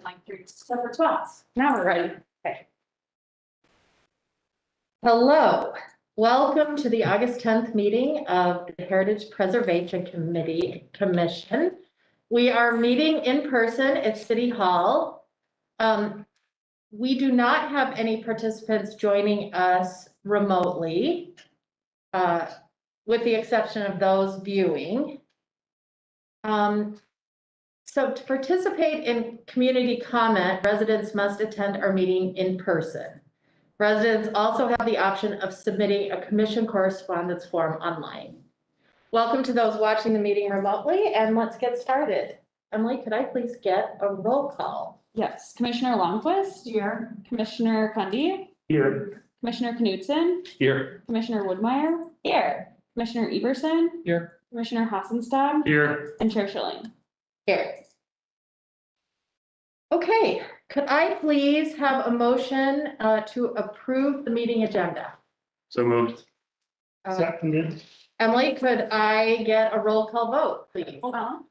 Like 3 separate spots. Now we're ready. Okay. Hello, welcome to the August 10th meeting of the Heritage Preservation Commission. We are meeting in person at City Hall. We do not have any participants joining us remotely, with the exception of those viewing. So to participate in community comment, residents must attend our meeting in person. Residents also have the option of submitting a commission correspondence form online. Welcome to those watching the meeting remotely, and let's get started. Emily, could I please get a roll call? Yes, Commissioner Longquist. Here. Commissioner Cundy. Here. Commissioner Knudsen. Here. Commissioner Woodmeyer. Here. Commissioner Everson. Here. Commissioner Hassenstad. Here. And Chair Schilling. Here. Okay, could I please have a motion to approve the meeting agenda? So moved. Uh, Seconded. Emily, could I get a roll call vote, please? Hold on.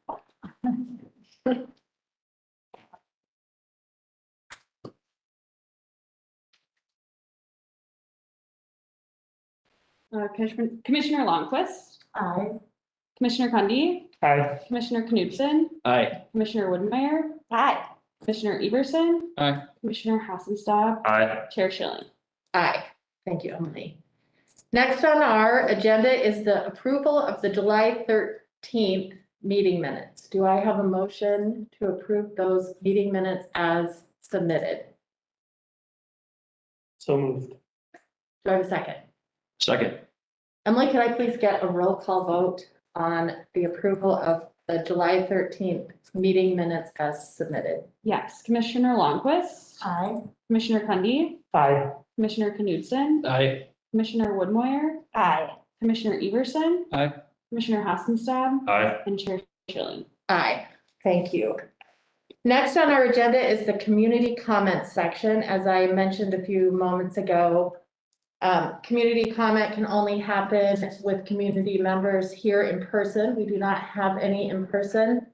Commissioner Longquist. Aye. Commissioner Cundy. Aye. Commissioner Knudsen. Aye. Commissioner Woodmeyer. Aye. Commissioner Everson. Aye. Commissioner Hassenstad. Aye. Chair Schilling. Aye. Thank you, Emily. Next on our agenda is the approval of the July 13th meeting minutes. Do I have a motion to approve those meeting minutes as submitted? So moved. Do I have a second? Second. Emily, could I please get a roll call vote on the approval of the July 13th meeting minutes as submitted? Yes, Commissioner Longquist. Aye. Commissioner Cundy. Aye. Commissioner Knudsen. Aye. Commissioner Woodmeyer. Aye. Commissioner Everson. Aye. Commissioner Hassenstad. Aye. And Chair Schilling. Aye. Thank you. Next on our agenda is the community comment section. As I mentioned a few moments ago, community comment can only happen with community members here in person. We do not have any in person.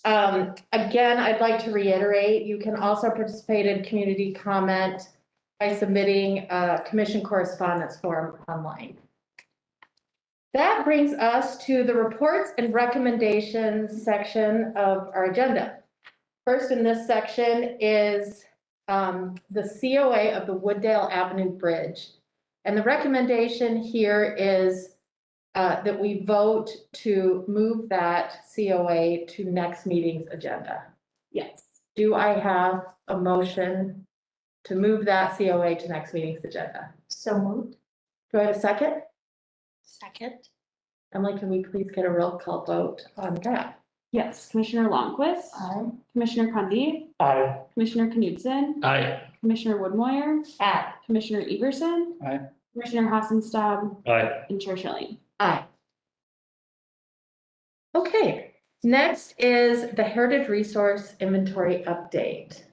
Again, I'd like to reiterate, you can also participate in community comment by submitting a commission correspondence form online. That brings us to the reports and recommendations section of our agenda. First in this section is the COA of the Wooddale Avenue Bridge. And the recommendation here is that we vote to move that COA to next meeting's agenda. Yes. Do I have a motion to move that COA to next meeting's agenda? So moved. Do I have a second? Second. Emily, can we please get a roll call vote on that? Yes, Commissioner Longquist. Aye. Commissioner Cundy. Aye. Commissioner Knudsen. Aye. Commissioner Woodmeyer. Aye. Commissioner Everson. Aye. Commissioner Hassenstad. Aye. And Chair Schilling. Aye. Okay, next is the Heritage Resource Inventory Update.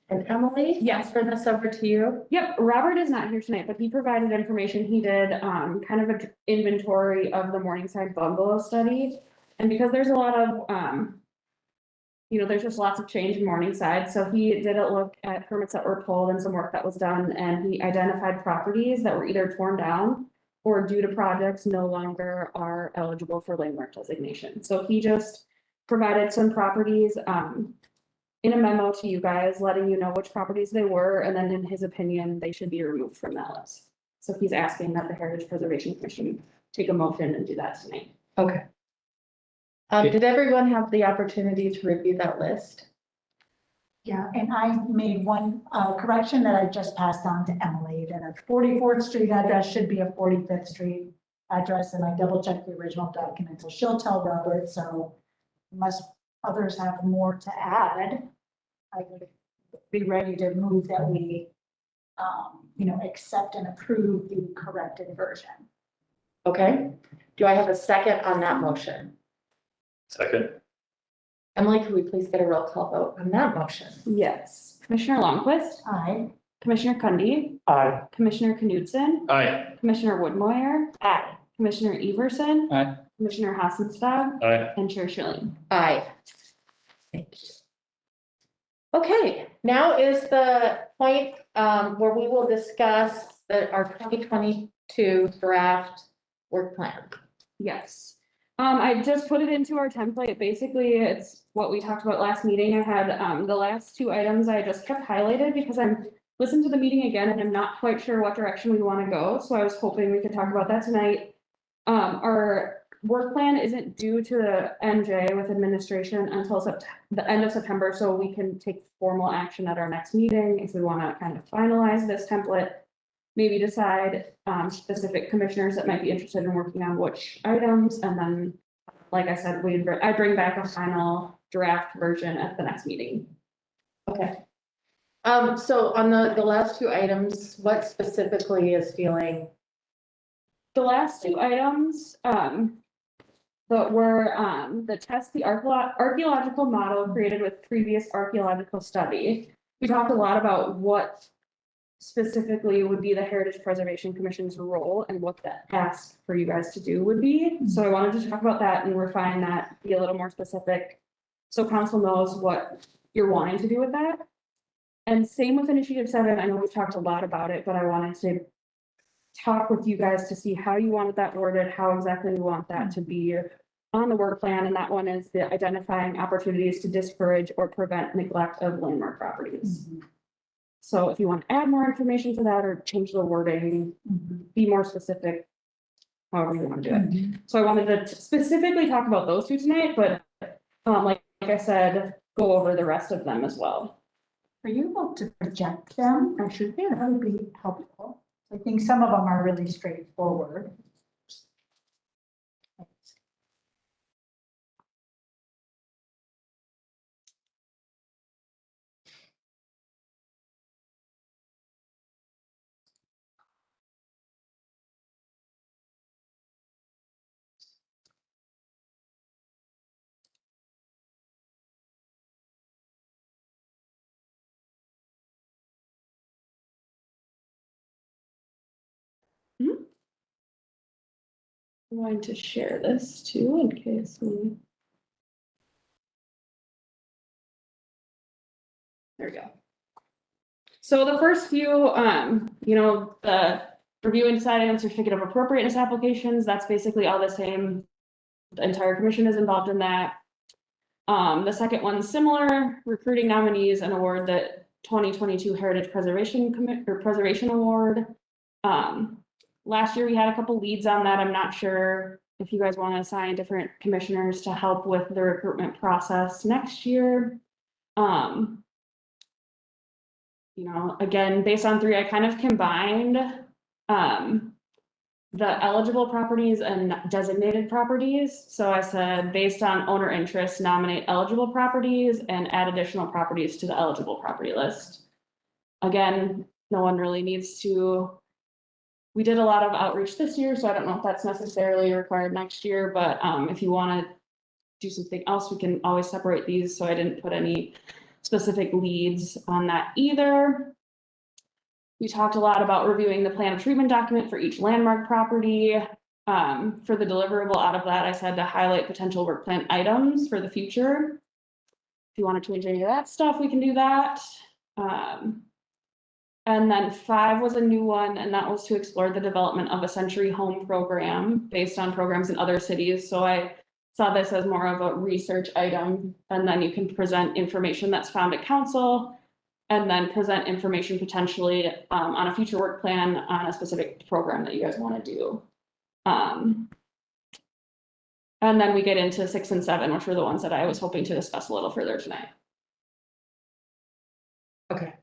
And Emily? Yes. Turn this over to you. Yep, Robert is not here tonight, but he provided information. He did kind of an inventory of the Morningside bungalow study. And because there's a lot of there's just lots of change in Morningside. So he did a look at permits that were pulled and some work that was done, and he identified properties that were either torn down or due to projects no longer are eligible for landmark designation. So he just provided some properties in a memo to you guys, letting you know which properties they were, and then in his opinion, they should be removed from that list. So he's asking that the Heritage Preservation Commission take a motion and do that tonight. Okay. Did everyone have the opportunity to review that list? Yeah, and I made one correction that I just passed on to Emily, that a 44th Street address should be a 45th Street address, and I double checked the original document, so she'll tell Robert, so unless others have more to add, I would be ready to move that we, accept and approve the corrected version. Okay. Do I have a second on that motion? Second. Emily, could we please get a roll call vote on that motion? Yes. Commissioner Longquist. Aye. Commissioner Cundy. Aye. Commissioner Knudsen. Aye. Commissioner Woodmeyer. Aye. Commissioner Everson. Aye. Commissioner Hassenstad. Aye. And Chair Schilling. Aye. Thank you. Okay, now is the point where we will discuss our 2022 draft work plan. Yes. I just put it into our template. Basically, it's what we talked about last meeting. I had, the last two items I just kept highlighted because I'm listening to the meeting again and I'm not quite sure what direction we want to go. So I was hoping we could talk about that tonight. Our work plan isn't due to NJ with administration until the end of September, so we can take formal action at our next meeting if we want to kind of finalize this template. Maybe decide specific commissioners that might be interested in working on which items, and then, like I said, I bring back a final draft version at the next meeting. Okay. So on the last two items, what specifically is feeling? The last two items, that were, the test, the archaeological model created with previous archaeological study. We talked a lot about what specifically would be the Heritage Preservation Commission's role and what the ask for you guys to do would be. So I wanted to talk about that and refine that, be a little more specific, so council knows what you're wanting to do with that. And same with Initiative 7, I know we've talked a lot about it, but I wanted to talk with you guys to see how you wanted that worded, how exactly you want that to be on the work plan, and that one is the identifying opportunities to discourage or prevent neglect of landmark properties. So if you want to add more information to that or change the wording, be more specific, however you want to do it. So I wanted to specifically talk about those two tonight, but like I said, go over the rest of them as well. Are you able to project them? I should, Yeah, that would be helpful. I think some of them are really straightforward. I'm going to share this too in case we. There we go. So the first few, the review and deciding on certificate of appropriateness applications, that's basically all the same. The entire commission is involved in that. The second one's similar, recruiting nominees and award the 2022 Heritage Preservation Award. Last year we had a couple leads on that. I'm not sure if you guys want to assign different commissioners to help with the recruitment process next year. Again, based on 3, I kind of combined the eligible properties and designated properties. So I said, based on owner interest, nominate eligible properties and add additional properties to the eligible property list. Again, no one really needs to. We did a lot of outreach this year, so I don't know if that's necessarily required next year, but if you want to do something else, we can always separate these. So I didn't put any specific leads on that either. We talked a lot about reviewing the plan of treatment document for each landmark property. For the deliverable out of that, I said to highlight potential work plan items for the future. If you want to change any of that stuff, we can do that. And then 5 was a new one, and that was to explore the development of a Century Home program based on programs in other cities. So I saw this as more of a research item, and then you can present information that's found at council, and then present information potentially on a future work plan on a specific program that you guys want to do. And then we get into 6 and 7, which were the ones that I was hoping to discuss a little further tonight. Okay.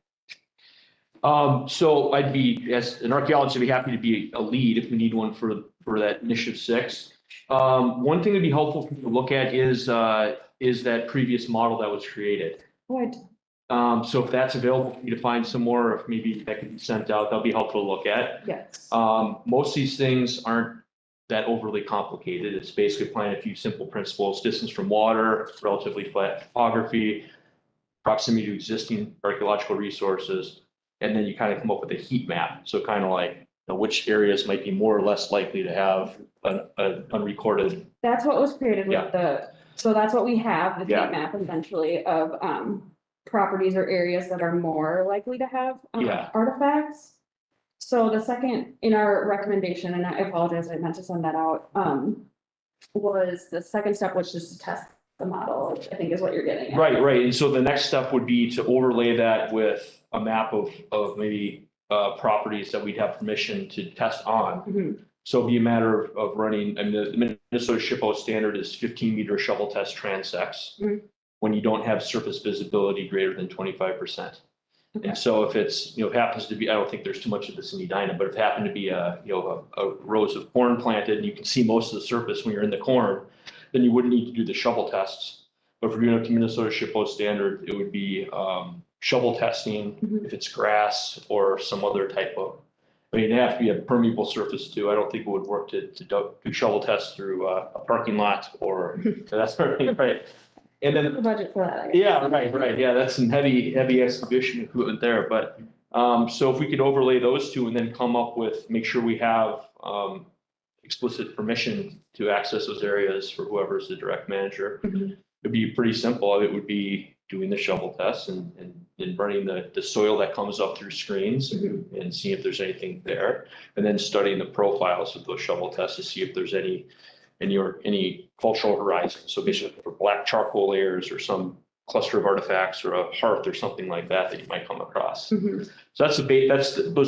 So I'd be, as an archaeologist, I'd be happy to be a lead if we need one for that initiative 6. One thing that'd be helpful for you to look at is that previous model that was created. Good. So if that's available for you to find some more, if maybe that can be sent out, that'll be helpful to look at. Yes. Most of these things aren't that overly complicated. It's basically applying a few simple principles: distance from water, relatively flat topography, proximity to existing archaeological resources, and then you kind of come up with a heat map. So kind of like which areas might be more or less likely to have an unrecorded. That's what was created with Yeah. so that's what we have, the Yeah. heat map eventually of properties or areas that are more likely to have Yeah. artifacts. So the second in our recommendation, and I apologize, I meant to send that out, was the second step, which is to test the model, which I think is what you're getting at. Right. And so the next step would be to overlay that with a map of maybe properties that we'd have permission to test on. Mhm. So it'd be a matter of running, I mean, the Minnesota SHPO standard is 15-meter shovel test transects. Mhm. When you don't have surface visibility greater than 25%. Okay. And so if it's, happens to be, I don't think there's too much of this in Edina, but if it happened to be a rows of corn planted and you can see most of the surface when you're in the corn, then you wouldn't need to do the shovel tests. But if we're doing it to Minnesota SHPO standard, it would be shovel testing Mhm. if it's grass or some other type of, I mean, it'd have to be a permeable surface too. I don't think it would work to do shovel tests through a parking lot or that's right. And then The budget for that, I guess. yeah, right. Yeah, that's some heavy excavation equipment there, but, so if we could overlay those two and then come up with, make sure we have, explicit permission to access those areas for whoever's the direct manager. Mhm. It'd be pretty simple. It would be doing the shovel tests and running the soil that comes up through screens Mhm. and see if there's anything there. And then studying the profiles of those shovel tests to see if there's any cultural horizon. So basically for black charcoal layers or some cluster of artifacts or a hearth or something like that you might come across. Mhm. So those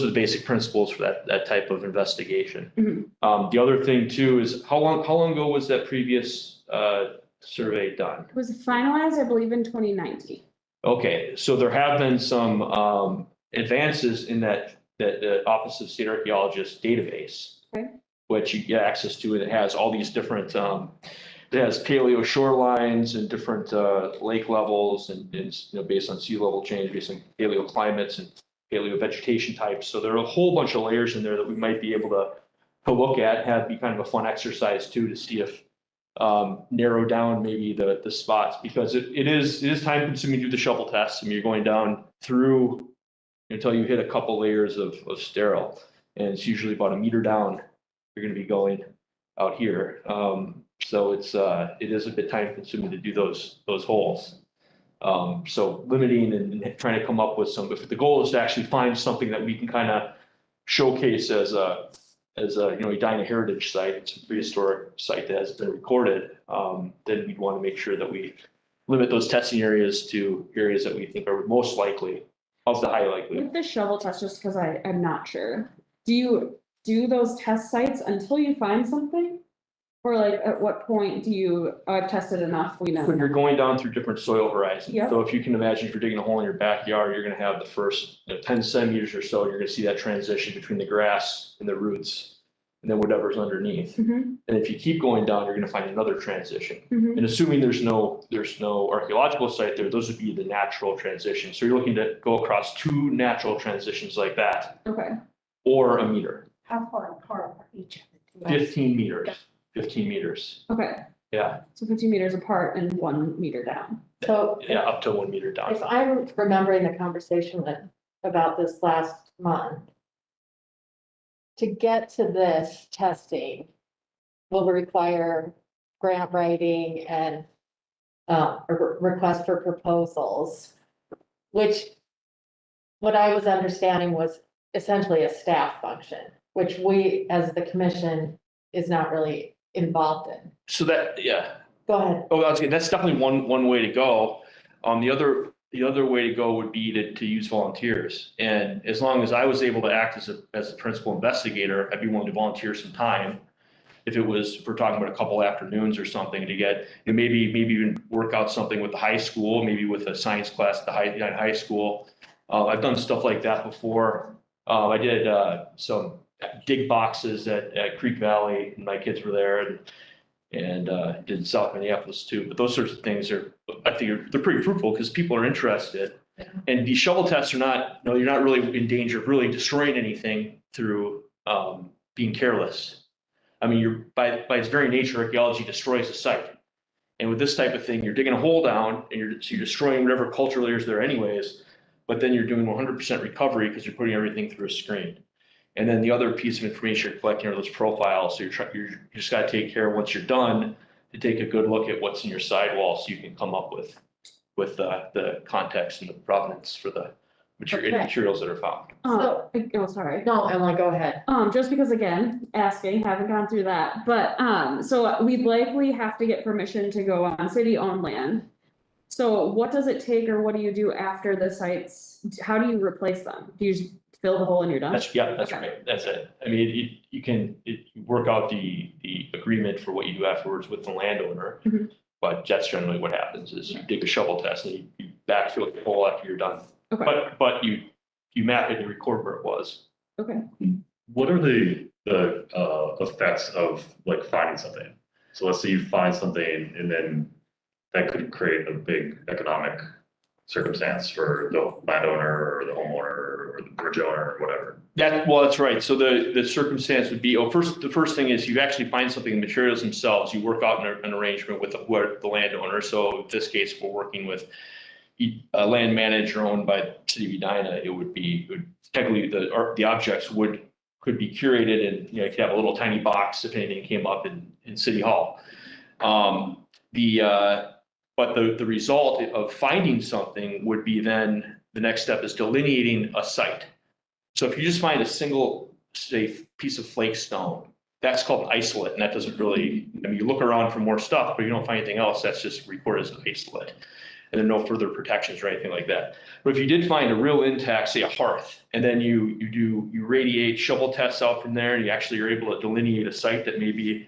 are the basic principles for that type of investigation. Mhm. The other thing too is how long ago was that previous survey done? It was finalized, I believe, in 2019. Okay, so there have been some advances in that the Office of State Archaeologist database. Okay. Which you get access to, and it has all these different, it has paleo shorelines and different lake levels and based on sea level change, based on paleo climates and paleo vegetation types. So there are a whole bunch of layers in there that we might be able to look at, have be kind of a fun exercise too, to see if narrow down maybe the spots, because it is time consuming to do the shovel tests. I mean, you're going down through until you hit a couple layers of sterile, and it's usually about a meter down. You're going to be going out here. So it is a bit time consuming to do those holes. So limiting and trying to come up with some, if the goal is to actually find something that we can kind of showcase as a Edina heritage site, it's a prehistoric site that has been recorded, then we'd want to make sure that we limit those testing areas to areas that we think are most likely of the high likelihood. With the shovel test, just because I'm not sure, do you do those test sites until you find something? Or like, at what point do you, I've tested enough, we know? When you're going down through different soil horizons. Yep. So if you can imagine, if you're digging a hole in your backyard, you're gonna have the first 10 centimeters or so, you're gonna see that transition between the grass and the roots, and then whatever's underneath. Mhm. And if you keep going down, you're gonna find another transition. Mhm. And assuming there's no archaeological site there, those would be the natural transitions. So you're looking to go across two natural transitions like that, Okay, or a meter, How far apart are each of the two? 15 meters, 15 meters. okay, Yeah, so 15 meters apart and 1 meter down. So yeah, up to 1 meter down. if I'm remembering the conversation about this last month, to get to this testing will require grant writing and a request for proposals, which what I was understanding was essentially a staff function, which we, as the commission, is not really involved in. So that, yeah. Go ahead. Oh, that's definitely one way to go. The other way to go would be to use volunteers. And as long as I was able to act as a principal investigator, I'd be willing to volunteer some time. If we're talking about a couple afternoons or something to get, maybe even work out something with the high school, maybe with a science class at the high school. I've done stuff like that before. I did some dig boxes at Creek Valley, and my kids were there, and did South Minneapolis too. But those sorts of things I think they're pretty fruitful because people are interested. And these shovel tests are not, you're not really in danger of really destroying anything through being careless. I mean, by its very nature, archaeology destroys a site. And with this type of thing, you're digging a hole down and you're destroying whatever culture layers there anyways, but then you're doing 100% recovery because you're putting everything through a screen. And then the other piece of information you're collecting are those profiles. So you just got to take care once you're done to take a good look at what's in your sidewall so you can come up with with the context and the provenance for the Okay. materials that are found. Oh, sorry. No, Emily, go ahead. Just because again, asking, haven't gone through that, but, so we'd likely have to get permission to go on city-owned land. So what does it take or what do you do after the sites? How do you replace them? Do you just fill the hole and you're done? That's Okay. right. That's it. I mean, you work out the agreement for what you do afterwards with the landowner. Mhm. But that's generally what happens is you dig a shovel test and you backfill the hole after you're done. Okay, But you map it and you record where it was. okay. What are the effects of like finding something? So let's say you find something and then that could create a big economic circumstance for the landowner or the homeowner or the bridge owner or whatever. That's right. So the circumstance would be, the first thing is you actually find something, the materials themselves, you work out an arrangement with the landowner. So in this case, we're working with a land manager owned by the city of Edina. It would technically the objects could be curated and, you could have a little tiny box if anything came up in City Hall. But the result of finding something would be then the next step is delineating a site. So if you just find a single, say, piece of flake stone, that's called an isolate, and that doesn't really, I mean, you look around for more stuff, but you don't find anything else, that's just recorded as an isolate. And then no further protections or anything like that. But if you did find a real intact, say a hearth, and then you radiate shovel tests out from there, and you actually are able to delineate a site that may be,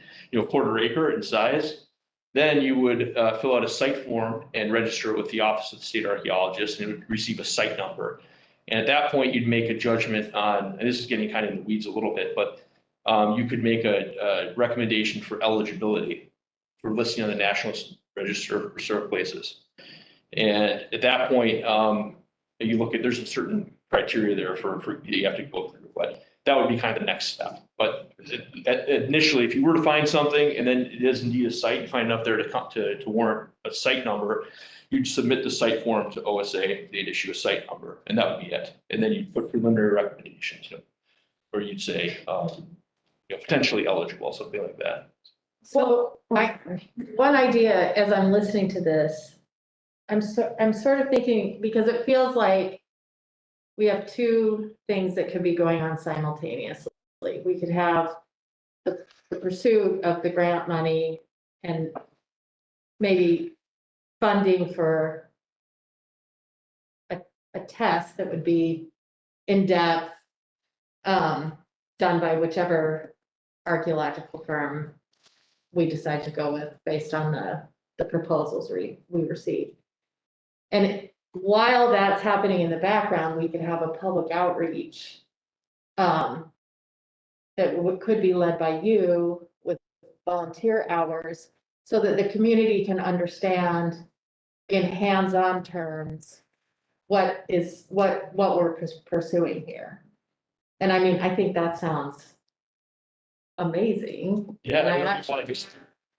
quarter acre in size, then you would fill out a site form and register it with the Office of the State Archaeologist, and it would receive a site number. And at that point, you'd make a judgment on, and this is getting kind of in the weeds a little bit, but you could make a recommendation for eligibility for listing on the National Register of Historic Places. And at that point, you look at, there's a certain criteria there for you have to go through, but that would be kind of the next step. But initially, if you were to find something and then it is indeed a site, you find enough there to warrant a site number, you'd submit the site form to OSA, they'd issue a site number, and that would be it. And then you'd put preliminary recommendations, or you'd say, potentially eligible, something like that. So one idea, as I'm listening to this, I'm sort of thinking, because it feels like we have two things that could be going on simultaneously. We could have the pursuit of the grant money and maybe funding for a test that would be in-depth, done by whichever archaeological firm we decide to go with based on the proposals we received. And while that's happening in the background, we could have a public outreach that could be led by you with volunteer hours so that the community can understand in hands-on terms what we're pursuing here. And I mean, I think that sounds amazing. Yeah,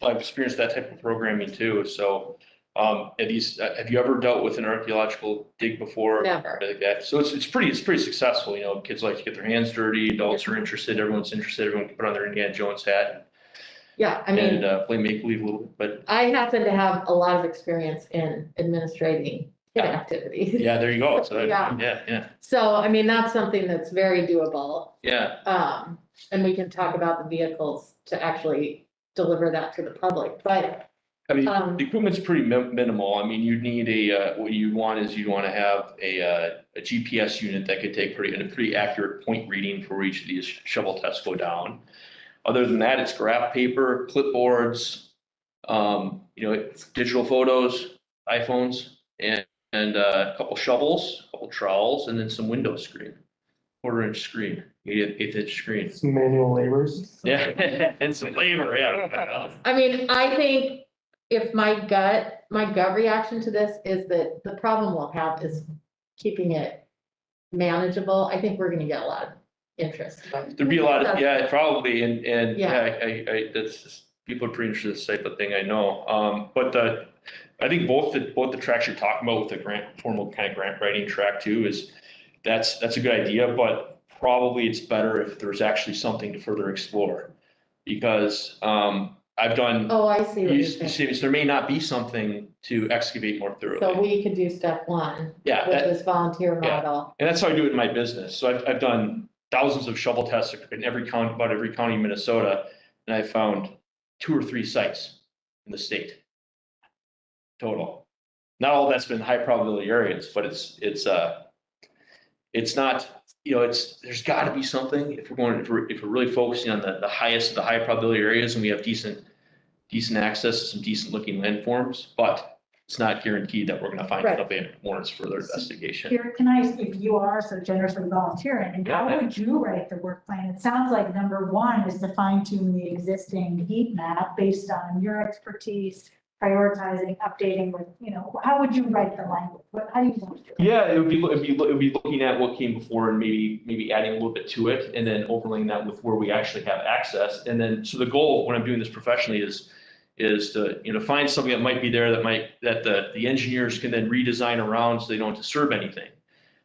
I've experienced that type of programming too, so. Have you ever dealt with an archaeological dig before? Never. Like that. So it's pretty successful. Kids like to get their hands dirty. Adults are interested. Everyone's interested. Everyone can put on their Indiana Jones hat. Yeah, I mean, and play make believe a little bit. But I happen to have a lot of experience in administrating kid activities. yeah, there you go. So Yeah. So I mean, that's something that's very doable. Yeah. And we can talk about the vehicles to actually deliver that to the public, but. I mean, the equipment's pretty minimal. I mean, you'd need what you want is you'd want to have a GPS unit that could take a pretty accurate point reading for each of these shovel tests go down. Other than that, it's graph paper, clipboards, digital photos, iPhones, and a couple shovels, a couple trowels, and then some window screen, 1/4-inch screen, 1/8-inch screen. Some manual labors. Yeah, and some labor, yeah. I mean, I think if my gut reaction to this is that the problem we'll have is keeping it manageable. I think we're gonna get a lot of interest. There'd be a lot of, yeah, probably, and Yeah. I that's just, people are pretty interested in this type of thing, I know. But I think both the tracks you're talking about with the formal kind of grant writing track too that's a good idea, but probably it's better if there's actually something to further explore. Because I've done, Oh, I see what you you're saying. see, so there may not be something to excavate more So thoroughly. we could do step one Yeah, with that- this volunteer yeah. model. And that's how I do it in my business. So I've done thousands of shovel tests in every county, about every county in Minnesota. And I found 2 or 3 sites in the state. Total. Not all that's been high probability areas, but it's not, there's gotta be something if we're really focusing on the highest of the high probability areas and we have decent access to some decent looking landforms, but it's not guaranteed that we're gonna find Right. something that warrants further investigation. Here, can I, if you are so generously volunteering, and how Yeah. would you write the work plan? It sounds like number one is to fine tune the existing heat map based on your expertise, prioritizing, updating with, how would you write the language? How do you want to do it? Yeah, it would be looking at what came before and maybe adding a little bit to it and then overlaying that with where we actually have access. And then, so the goal when I'm doing this professionally is to, find something that might be there that the engineers can then redesign around so they don't disturb anything.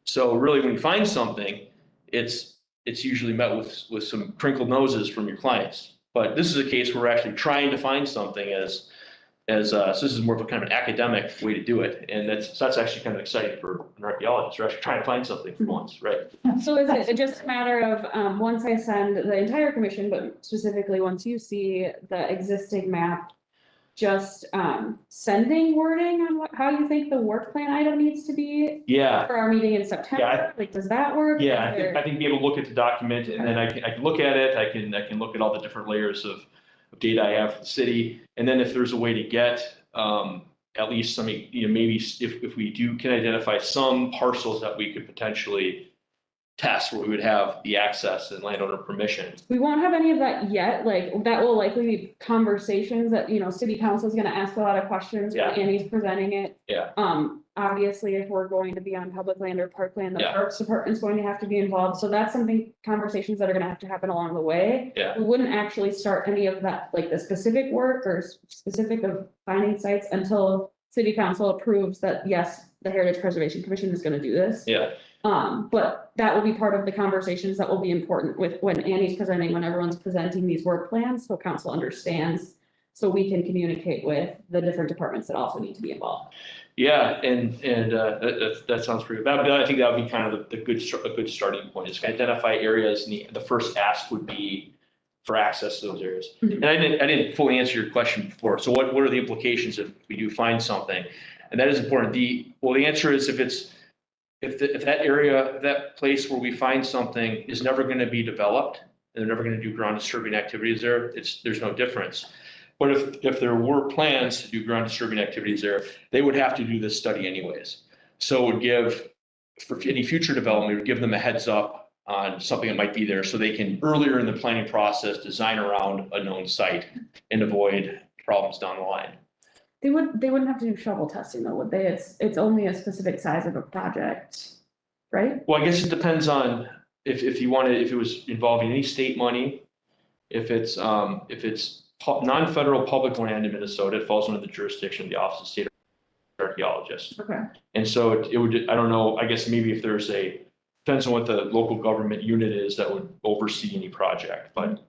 So really, when you find something, it's usually met with some crinkled noses from your clients. But this is a case where we're actually trying to find something so this is more of a kind of an academic way to do it. And that's actually kind of exciting for an archaeologist. We're actually trying to find something for once, right? So is it just a matter of, once I send the entire commission, but specifically once you see the existing map, just, sending wording on how you think the work plan item needs to be Yeah. for our meeting in September? Like, does that work? Yeah, Is there- I think be able to look at the document and then I can look at it, I can look at all the different layers of data I have for the city. And then if there's a way to get, at least some, maybe if we can identify some parcels that we could potentially test where we would have the access and landowner permission. We won't have any of that yet, like, that will likely be conversations that, city council is gonna ask a lot of questions when Yeah. Annie's presenting it. Yeah. Obviously, if we're going to be on public land or parkland, the Yeah. parks department's going to have to be involved, so that's conversations that are gonna have to happen along the way. Yeah. We wouldn't actually start any of that, like the specific work or specific of finding sites until city council approves that, yes, the Heritage Preservation Commission is gonna do this. Yeah. But that will be part of the conversations that will be important with when Annie's presenting, when everyone's presenting these work plans, so council understands. So we can communicate with the different departments that also need to be involved. Yeah, and that sounds pretty good. I think that would be kind of a good starting point, is to identify areas, and the first ask would be for access to those areas. Mhm. And I didn't fully answer your question before. So what are the implications if we do find something? And that is important. The answer is if that area, that place where we find something is never going to be developed, and they're never going to do ground disturbing activities there, there's no difference. But if there were plans to do ground disturbing activities there, they would have to do this study anyways. So it would give, for any future development, it would give them a heads up on something that might be there, so they can earlier in the planning process design around a known site and avoid problems down the line. They wouldn't have to do shovel testing though, would they? It's only a specific size of a project, right? Well, I guess it depends on if it was involving any state money, if it's non-federal public land in Minnesota, it falls under the jurisdiction of the Office of State Archaeologist. Okay. And so it would, I don't know, I guess maybe if there's depends on what the local government unit is that would oversee any project, but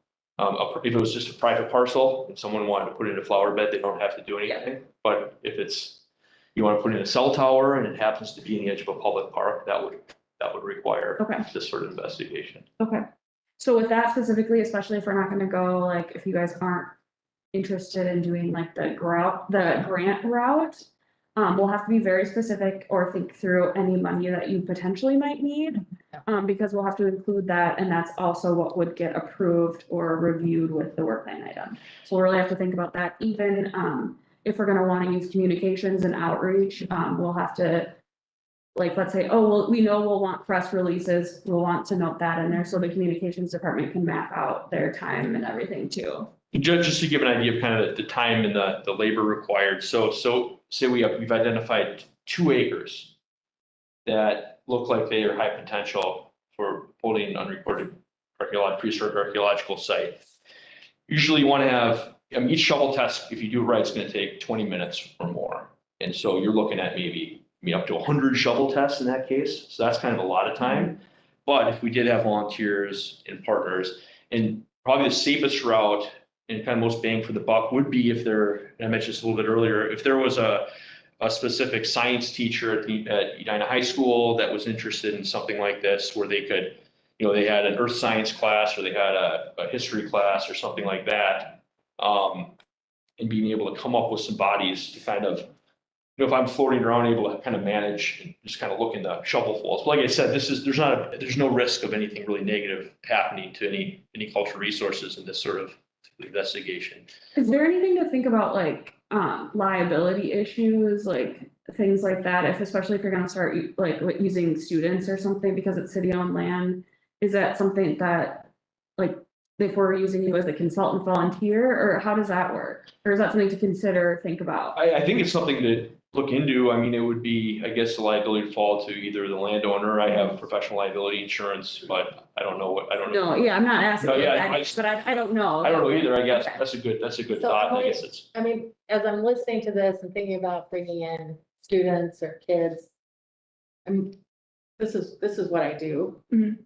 if it was just a private parcel and someone wanted to put in a flower bed, they don't have to do anything. But if you want to put in a cell tower and it happens to be in the edge of a public park, that would require Okay. this sort of investigation. Okay. So with that specifically, especially if we're not gonna go, like, if you guys aren't interested in doing like the grant route, we'll have to be very specific or think through any money that you potentially might need. Because we'll have to include that, and that's also what would get approved or reviewed with the work plan item. So we'll really have to think about that, even, if we're gonna wanna use communications and outreach, we'll have to, like, let's say, oh, well, we know we'll want press releases, we'll want to note that in there, so the communications department can map out their time and everything too. Just to give an idea of kind of the time and the labor required. So say we've identified 2 acres that look like they are high potential for holding an unrecorded prehistoric archaeological site. Usually you want to have, each shovel test, if you do it right, it's going to take 20 minutes or more. And so you're looking at maybe up to 100 shovel tests in that case. So that's kind of a lot of time. But if we did have volunteers and partners, and probably the safest route and kind of most bang for the buck would be if there, and I mentioned this a little bit earlier, if there was a specific science teacher at Edina High School that was interested in something like this, where they could, they had an earth science class, or they had a history class or something like that. And being able to come up with some bodies to kind of, if I'm floating around, able to kind of manage and just kind of look in the shovelfuls. But like I said, there's no risk of anything really negative happening to any cultural resources in this sort of investigation. Is there anything to think about, like, liability issues, like things like that, especially if you're gonna start like using students or something because it's city-owned land? Is that something that, like, if we're using you as a consultant volunteer, or how does that work? Or is that something to consider, think about? I think it's something to look into. I mean, it would be, I guess, the liability to fall to either the landowner. I have professional liability insurance, but I don't know. No, yeah, I'm not asking, No, yeah, but I don't know. I don't know either, I guess. Okay. That's a good So thought. I Emily- guess it's, I mean, as I'm listening to this and thinking about bringing in students or kids, this is what I do. Mhm.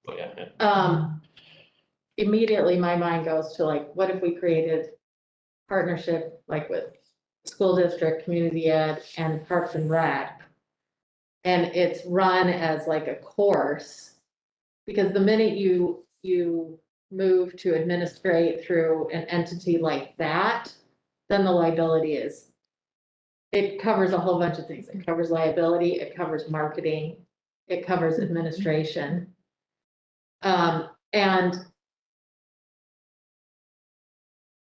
but yeah. Immediately my mind goes to like, what if we created partnership like with school district, community ed, and Parks and Rec? And it's run as like a course, because the minute you move to administrate through an entity like that, then the liability is, it covers a whole bunch of things. It covers liability, it covers marketing, it covers administration. And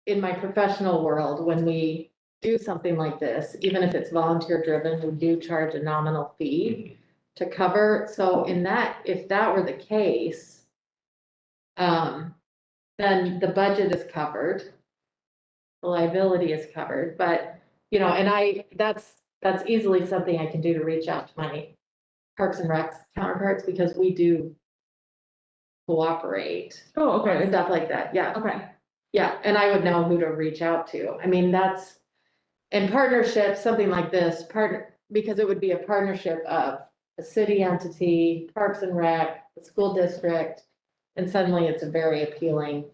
in my professional world, when we do something like this, even if it's volunteer driven, we do charge a nominal fee to cover. So in that, if that were the case, then the budget is covered, the liability is covered, but, and that's easily something I can do to reach out to my Parks and Rec counterparts, because we do cooperate. Oh, okay, And stuff like that, yeah. okay. Yeah, and I would know who to reach out to. I mean, that's, in partnership, something like this, because it would be a partnership of a city entity, Parks and Rec, the school district, and suddenly it's a very appealing,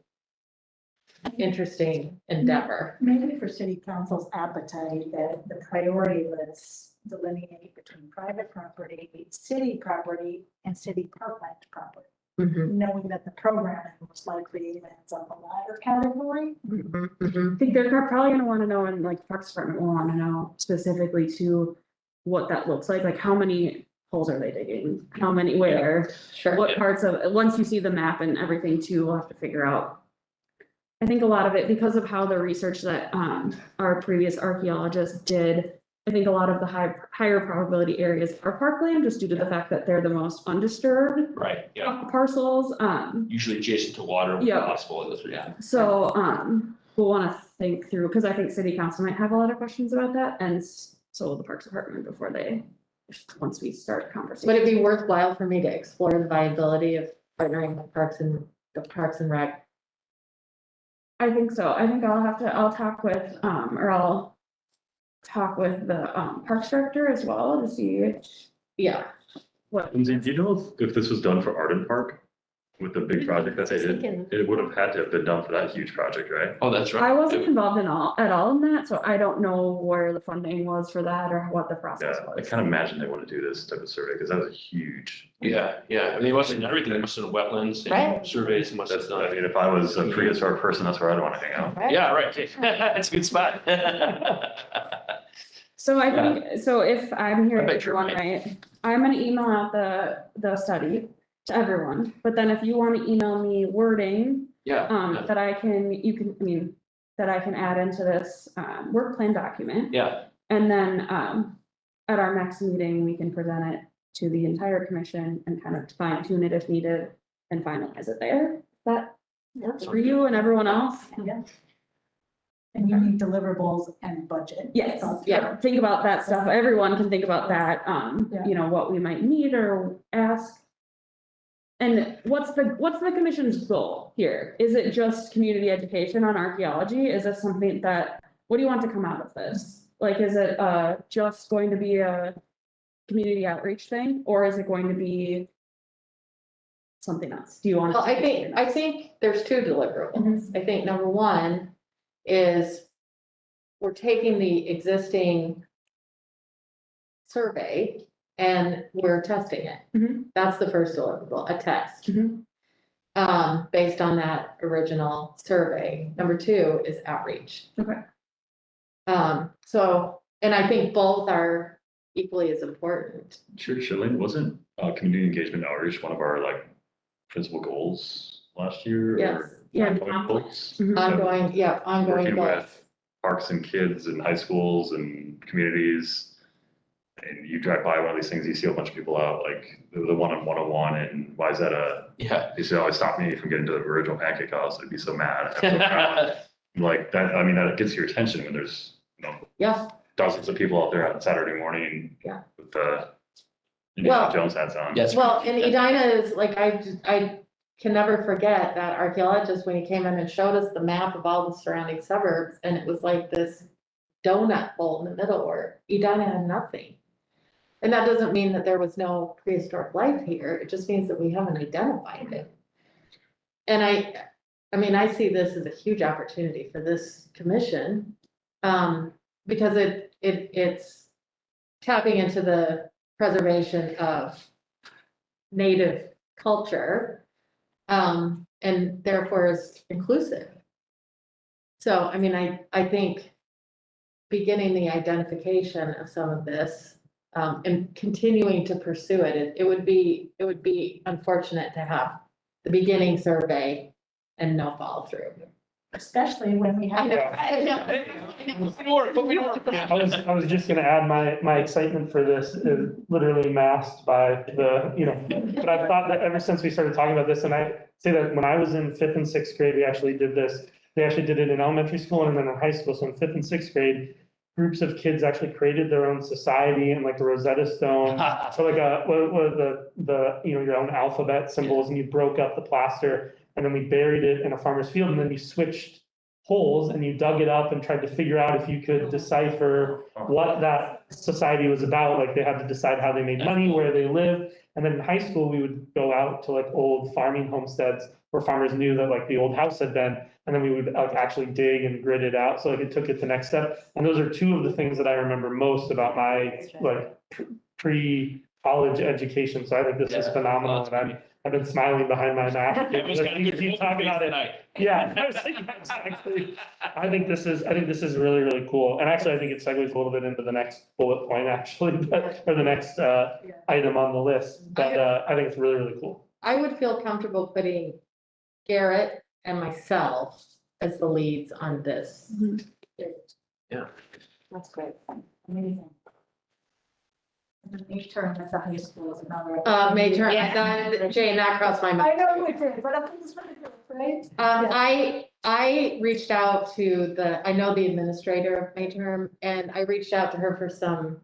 interesting endeavor. Maybe for city council's appetite, that the priority lists delineate between private property, city property, and city parkland property, Mhm, knowing that the programming most likely lands on the latter category. mhm, mhm. I think they're probably gonna wanna know, and like Parks Department will wanna know specifically to what that looks like how many holes are they digging? How many, where, Sure. what parts of, once you see the map and everything too, we'll have to figure out. I think a lot of it, because of how the research that, our previous archaeologists did, I think a lot of the higher probability areas are parkland, just due to the fact that they're the most undisturbed Right, yeah, parcels, usually adjacent to water when Yeah. possible, yeah. So, we'll wanna think through, because I think city council might have a lot of questions about that, and so will the Parks Department before once we start Would conversation. it be worthwhile for me to explore the viability of partnering with the Parks and Rec? I think so. I think I'll talk with, or I'll talk with the, Parks Director as well to see Yeah. what. Lindsay, do you know if this was done for Arden Park with the big project that they did? It would have had to have been done for that huge project, right? Oh, that's right. I wasn't involved at all in that, so I don't know where the funding was for that or what the process Yeah, I was. can't imagine they want to do this type of survey because that was a huge. Yeah, I mean, they must have done everything, they must have done wetlands and Right. surveys, must have That's, I done. mean, if I was a prehistoric person, that's where I'd want to hang out. Right? Yeah, right, that's a good spot. So I think, so if I'm I hearing bet you're everyone right. right, I'm gonna email out the study to everyone, but then if you wanna email me wording, Yeah, that I can add into this, work plan document. yeah, And then, at our next meeting, we can present it to the entire commission and kind of fine tune it if needed and finalize it there. That works for you and everyone else? Yeah. And you need deliverables and budget. Yes, So- yeah, think about that stuff. Everyone can think about that, what we might need or ask. And what's the commission's goal here? Is it just community education on archaeology? Is this something what do you want to come out of this? Like, is it, just going to be a community outreach thing, or is it going to be something else? Do you want? Well, I think there's two deliverables. I think number one is we're taking the existing survey and we're testing it. Mhm. That's the first deliverable, a test. Mhm. Based on that original survey. Number two is outreach. Okay. So, and I think both are equally as important. Shirley, wasn't, community engagement outreach one of our like principal goals last year? or Yes. Yeah. ongoing goals? Mhm. Ongoing, yeah, ongoing Working goals. with parks and kids and high schools and communities. And you drive by one of these things, you see a bunch of people out, like the one on 101, and why is that Yeah. they used to always stop me from getting to the original pancake house, I'd be so mad. I'm so proud. Like that, I mean, that gets your attention when there's, Yeah, dozens of people out there on Saturday morning. Yeah. With the Indiana Well- Jones hats on. Yes. well, and Edina is like, I can never forget that archaeologist when he came in and showed us the map of all the surrounding suburbs, and it was like this donut hole in the middle where Edina had nothing. And that doesn't mean that there was no prehistoric life here, it just means that we haven't identified it. And I mean, I see this as a huge opportunity for this commission, because it's tapping into the preservation of native culture, and therefore is inclusive. So, I mean, I think beginning the identification of some of this, and continuing to pursue it, it would be unfortunate to have the beginning survey and no follow through. Especially when we have. I know. I was just gonna add my excitement for this is literally masked by the, but I've thought that ever since we started talking about this, and I say that when I was in fifth and sixth grade, we actually did this. They actually did it in elementary school and then in high school. So in fifth and sixth grade, groups of kids actually created their own society and like the Rosetta Stone. So like what your own alphabet symbols, and you broke up the plaster and then we buried it in a farmer's field, and then you switched holes and you dug it up and tried to figure out if you could decipher what that society was about. Like they had to decide how they made money, where they lived. And then in high school, we would go out to like old farming homesteads where farmers knew that like the old house had been, and then we would like actually dig and grit it out. So like it took it to the next step. And those are two of the things that I remember most about my like pre-college education. So I think this is phenomenal. And I've been smiling behind my mask. It was Like, gonna you get keep talking about it. tonight. Yeah, I was thinking exactly. I think this is really, really cool. And actually, I think it segues a little bit into the next bullet point, actually, but, or the next, item on the list. But, I think it's really, really cool. I would feel comfortable putting Garrett and myself as the leads on this. That's great. Amazing. And the midterm at the high school is another. Major, Jane, that crossed my I mind. know it did, but I think it's really good, right? I reached out to I know the administrator of Mayterm, and I reached out to her for some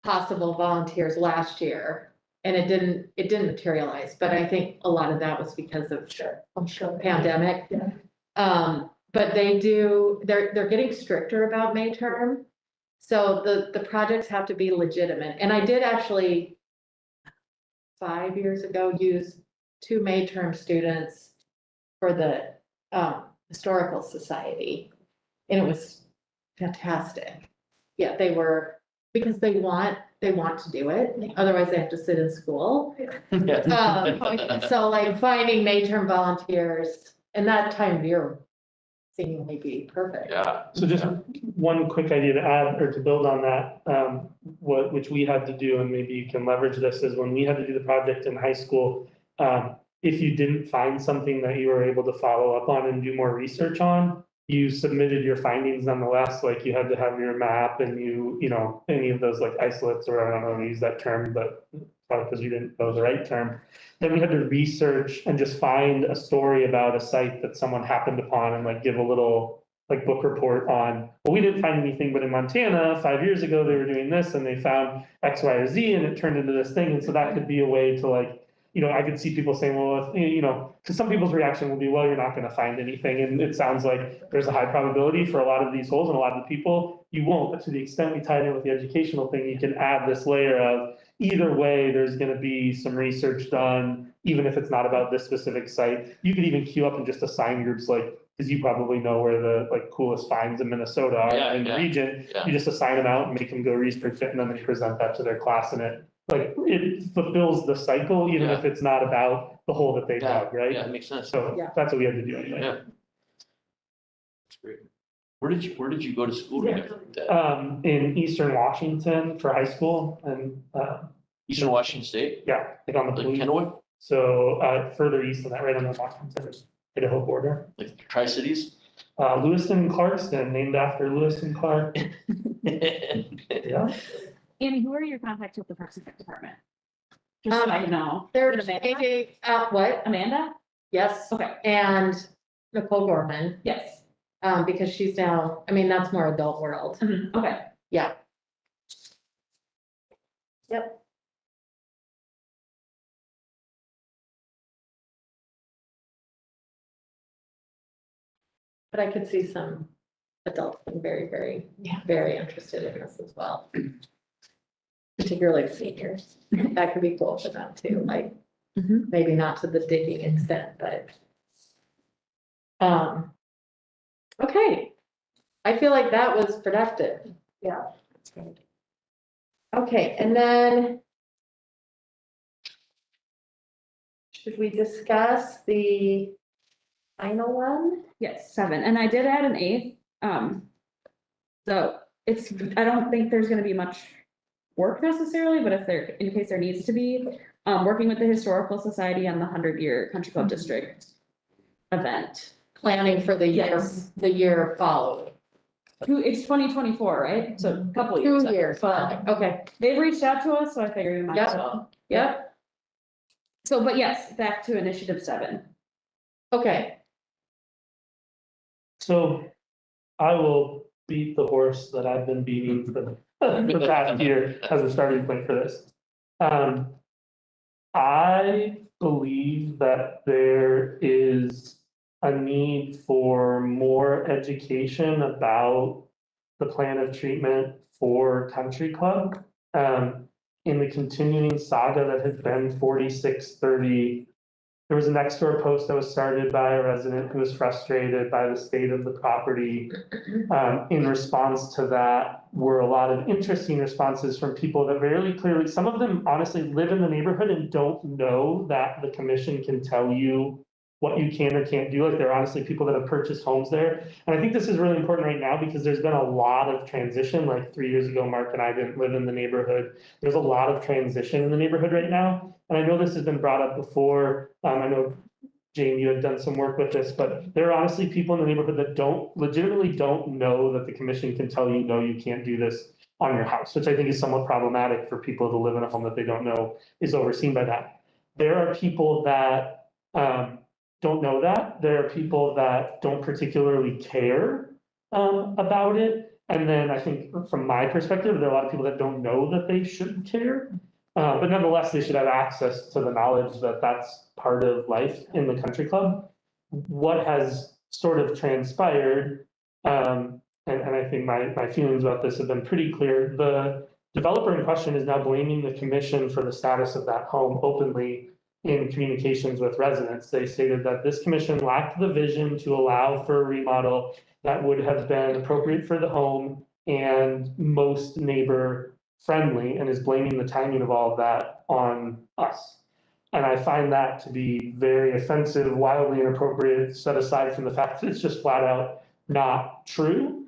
possible volunteers last year, and it didn't materialize, but I think a lot of that was because of I'm sure. pandemic. Yeah. But they're getting stricter about Mayterm. So the projects have to be legitimate. And I did actually 5 years ago use 2 Mayterm students for the Historical Society. And it was fantastic. Yeah, they were, because they want to do it. Otherwise they have to sit in school. So like finding Mayterm volunteers and that time of year seemingly be perfect. Yeah. So just one quick idea to add or to build on that, which we had to do, and maybe you can leverage this, is when we had to do the project in high school, if you didn't find something that you were able to follow up on and do more research on, you submitted your findings nonetheless. Like you had to have your map and any of those like isolates, or I don't know how to use that term, but probably because you didn't know the right term. Then we had to research and just find a story about a site that someone happened upon and like give a little like book report on, well, we didn't find anything, but in Montana 5 years ago, they were doing this and they found X, Y, or Z, and it turned into this thing. And so that could be a way to like, I could see people saying, well, because some people's reaction will be, well, you're not going to find anything. And it sounds like there's a high probability for a lot of these holes and a lot of the people, you won't. But to the extent we tie it in with the educational thing, you can add this layer of, either way, there's gonna be some research done, even if it's not about this specific site. You could even queue up and just assign groups like, because you probably know where the like coolest finds in Minnesota Yeah, are in the yeah, region. yeah. You just assign them out and make them go research it, and then they present that to their class, and it fulfills the cycle, even if it's not about the hole that they Yeah, dug, right? yeah, it makes sense. So Yeah. that's what we had to do anyway. Yeah. That's great. Where did you go to school? Yeah. In Eastern Washington for high school and, Eastern Washington State, yeah, like on the like blue. Kennewick, So, further east than that, right on the Washington, Idaho border. like Tri-Cities? Lewiston Clarkston, named after Lewis and Clark. Yeah. Annie, who are your contacts with the Parks and Rec department? Just so I know. There's Amanda? AJ, what? Amanda? Yes, Okay, and Nicole Gorman, yes. because she's now, I mean, that's more adult world. Okay. Yeah. Yep. But I could see some adults being very, very, very interested in this as well. Particularly seniors. That could be cool for them too, like, maybe not to the digging extent, but. Okay. I feel like that was productive. Yeah. Okay, and then. Should we discuss the final one? Yes, 7, and I did add an 8th, so it's, I don't think there's gonna be much work necessarily, but if there, in case there needs to be, working with the Historical Society on the 100-year Country Club District event. Planning for the year, Yes. the year following. It's 2024, right? So a couple of years. 2 years, But okay, they've reached out to us, so I figured we might as Yep. well. yep, So, but yes, back to initiative 7. okay, So I will beat the horse that I've been beating for the past year as a starting point for this. I believe that there is a need for more education about the plan of treatment for Country Club. In the continuing saga that has been 4630, there was a next door post that was started by a resident who was frustrated by the state of the property. In response to that were a lot of interesting responses from people that very clearly, some of them honestly live in the neighborhood and don't know that the commission can tell you what you can or can't do. Like, there are honestly people that have purchased homes there. And I think this is really important right now because there's been a lot of transition. Like 3 years ago, Mark and I didn't live in the neighborhood. There's a lot of transition in the neighborhood right now. And I know this has been brought up before. I know, Jane, you had done some work with this, but there are honestly people in the neighborhood that legitimately don't know that the commission can tell you, no, you can't do this on your house, which I think is somewhat problematic for people to live in a home that they don't know is overseen by that. There are people that, don't know that. There are people that don't particularly care about it. And then I think from my perspective, there are a lot of people that don't know that they should care. But nonetheless, they should have access to the knowledge that that's part of life in the country club. What has sort of transpired, and I think my feelings about this have been pretty clear. The developer in question is now blaming the commission for the status of that home openly in communications with residents. They stated that this commission lacked the vision to allow for a remodel that would have been appropriate for the home and most neighbor friendly, and is blaming the timing of all of that on us. And I find that to be very offensive, wildly inappropriate, set aside from the fact that it's just flat out not true.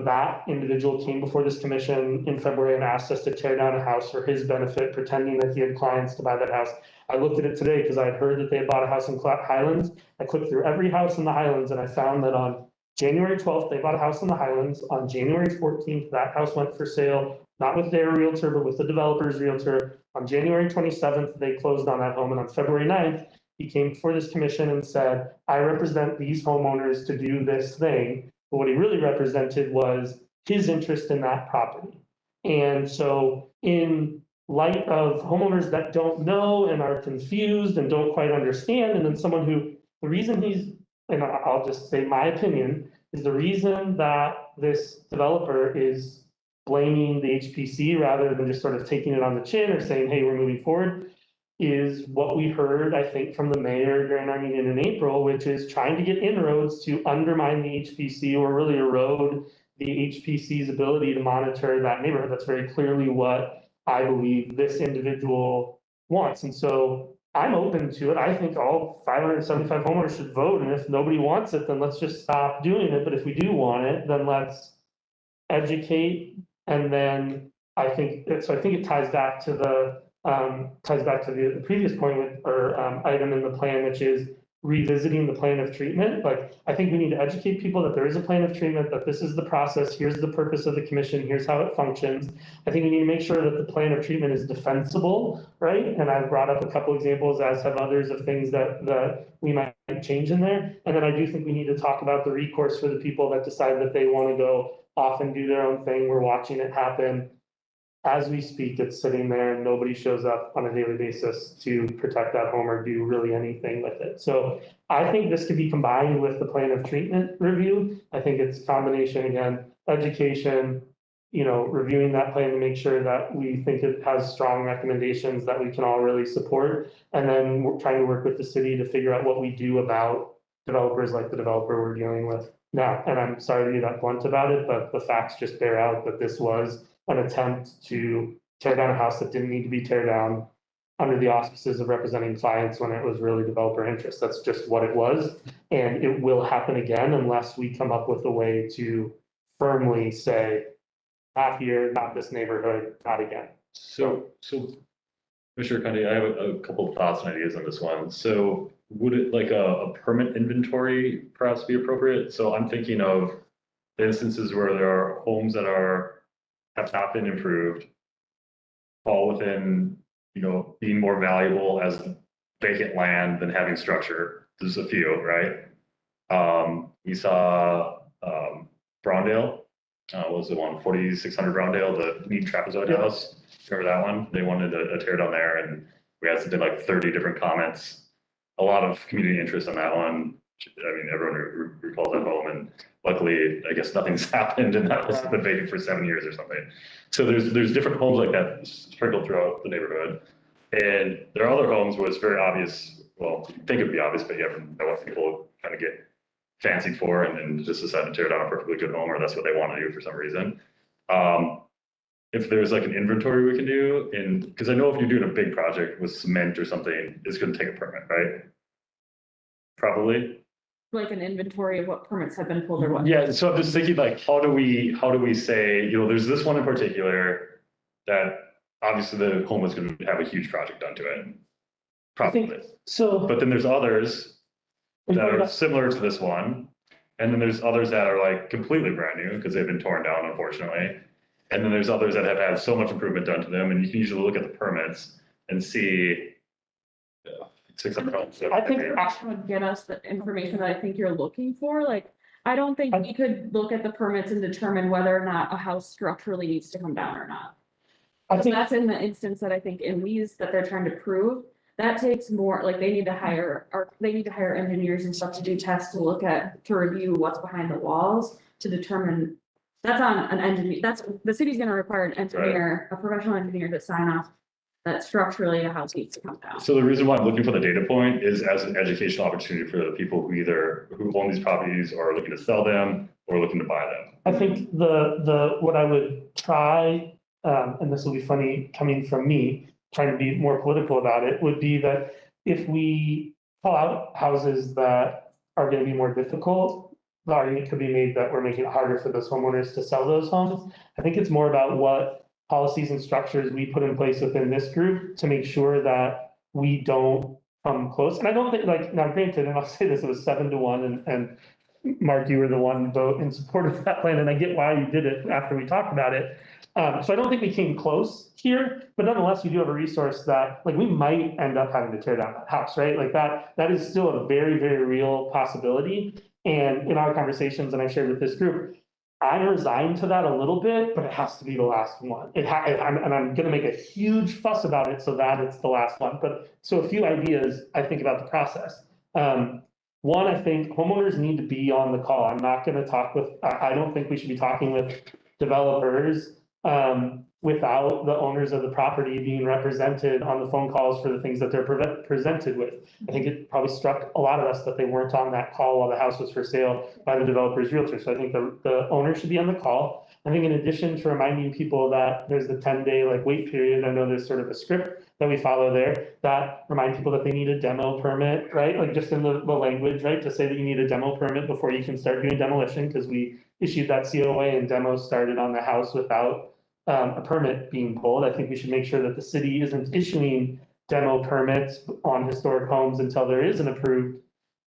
That individual came before this commission in February and asked us to tear down a house for his benefit, pretending that he had clients to buy that house. I looked at it today because I had heard that they had bought a house in Highlands. I clicked through every house in the Highlands and I found that on January 12th, they bought a house in the Highlands. On January 14th, that house went for sale, not with their realtor, but with the developer's realtor. On January 27th, they closed on that home. And on February 9th, he came before this commission and said, I represent these homeowners to do this thing. But what he really represented was his interest in that property. And so in light of homeowners that don't know and are confused and don't quite understand, and then someone who, the reason he's, and I'll just say my opinion, is the reason that this developer is blaming the HPC rather than just sort of taking it on the chin or saying, hey, we're moving forward, is what we heard, I think, from the mayor during our meeting in April, which is trying to get inroads to undermine the HPC or really erode the HPC's ability to monitor that neighborhood. That's very clearly what I believe this individual wants. And so I'm open to it. I think all 575 homeowners should vote. And if nobody wants it, then let's just stop doing it. But if we do want it, then let's educate. And then I think it ties back to the previous point or item in the plan, which is revisiting the plan of treatment. Like, I think we need to educate people that there is a plan of treatment, that this is the process, here's the purpose of the commission, here's how it functions. I think we need to make sure that the plan of treatment is defensible, right? And I've brought up a couple examples, as have others, of things that we might change in there. And then I do think we need to talk about the recourse for the people that decide that they want to go off and do their own thing. We're watching it happen. As we speak, it's sitting there and nobody shows up on a daily basis to protect that home or do really anything with it. So I think this could be combined with the plan of treatment review. I think it's a combination, again, education, reviewing that plan to make sure that we think it has strong recommendations that we can all really support. And then we're trying to work with the city to figure out what we do about developers like the developer we're dealing with now. And I'm sorry to be that blunt about it, but the facts just bear out that this was an attempt to tear down a house that didn't need to be tear down under the auspices of representing clients when it was really developer interest. That's just what it was. And it will happen again unless we come up with a way to firmly say, not here, not this neighborhood, not again. So Commissioner Cundy, I have a couple of thoughts and ideas on this one. So would it like a permit inventory perhaps be appropriate? So I'm thinking of the instances where there are homes that have not been improved, fall within, being more valuable as vacant land than having structure. There's a few, right? We saw Browndale, what was the one, 4600 Browndale, the neat trapezoid house. Remember that one? They wanted a tear down there, and we had something like 30 different comments. A lot of community interest on that one. I mean, everyone recalls that home, and luckily, I guess nothing's happened, and that was been vacant for 7 years or something. So there's different homes like that sprinkled throughout the neighborhood, and there are other homes where it's very obvious. Well, you think it'd be obvious, but you never know what people kind of get fancied for, and then just decide to tear down a perfectly good home, or that's what they want to do for some reason. If there's like an inventory we can do, and because I know if you're doing a big project with cement or something, it's going to take a permit, right? Probably. Like an inventory of what permits have been pulled or what. Yeah, so I'm just thinking like, how do we say, there's this one in particular that obviously the home is going to have a huge project done to it. Probably. So. But then there's others that are similar to this one. And then there's others that are like completely brand new because they've been torn down, unfortunately. And then there's others that have had so much improvement done to them, and you can usually look at the permits and see 600 homes. I think that would get us the information that I think you're looking for. Like, I don't think we could look at the permits and determine whether or not a house structurally needs to come down or not. I think That's in the instance that I think in these that they're trying to prove, that takes more, like they need to hire engineers and stuff to do tests to review what's behind the walls to determine. That's on an engineer, the city's gonna require an engineer, a professional engineer to sign off that structurally a house needs to come down. So the reason why I'm looking for the data point is as an educational opportunity for the people who own these properties or are looking to sell them or looking to buy them. I think what I would try, and this will be funny coming from me, trying to be more political about it, would be that if we call out houses that are going to be more difficult, the argument could be made that we're making it harder for those homeowners to sell those homes. I think it's more about what policies and structures we put in place within this group to make sure that we don't come close. And I don't think, now granted, and I'll say this, it was 7-1, and Mark, you were the one vote in support of that plan, and I get why you did it after we talked about it. So I don't think we came close here, but nonetheless, we do have a resource that, we might end up having to tear down that house, right? That is still a very, very real possibility. And in our conversations, and I shared with this group, I'm resigned to that a little bit, but it has to be the last one. And I'm going to make a huge fuss about it so that it's the last one. But so a few ideas I think about the process. One, I think homeowners need to be on the call. I'm not going to talk with, I don't think we should be talking with developers without the owners of the property being represented on the phone calls for the things that they're presented with. I think it probably struck a lot of us that they weren't on that call while the house was for sale by the developer's realtor. So I think the owner should be on the call. I think in addition to reminding people that there's the 10-day like wait period, I know there's sort of a script that we follow there that remind people that they need a demo permit, right? Like just in the language, right? To say that you need a demo permit before you can start doing demolition, because we issued that COA and demos started on the house without a permit being pulled. I think we should make sure that the city isn't issuing demo permits on historic homes until there is an approved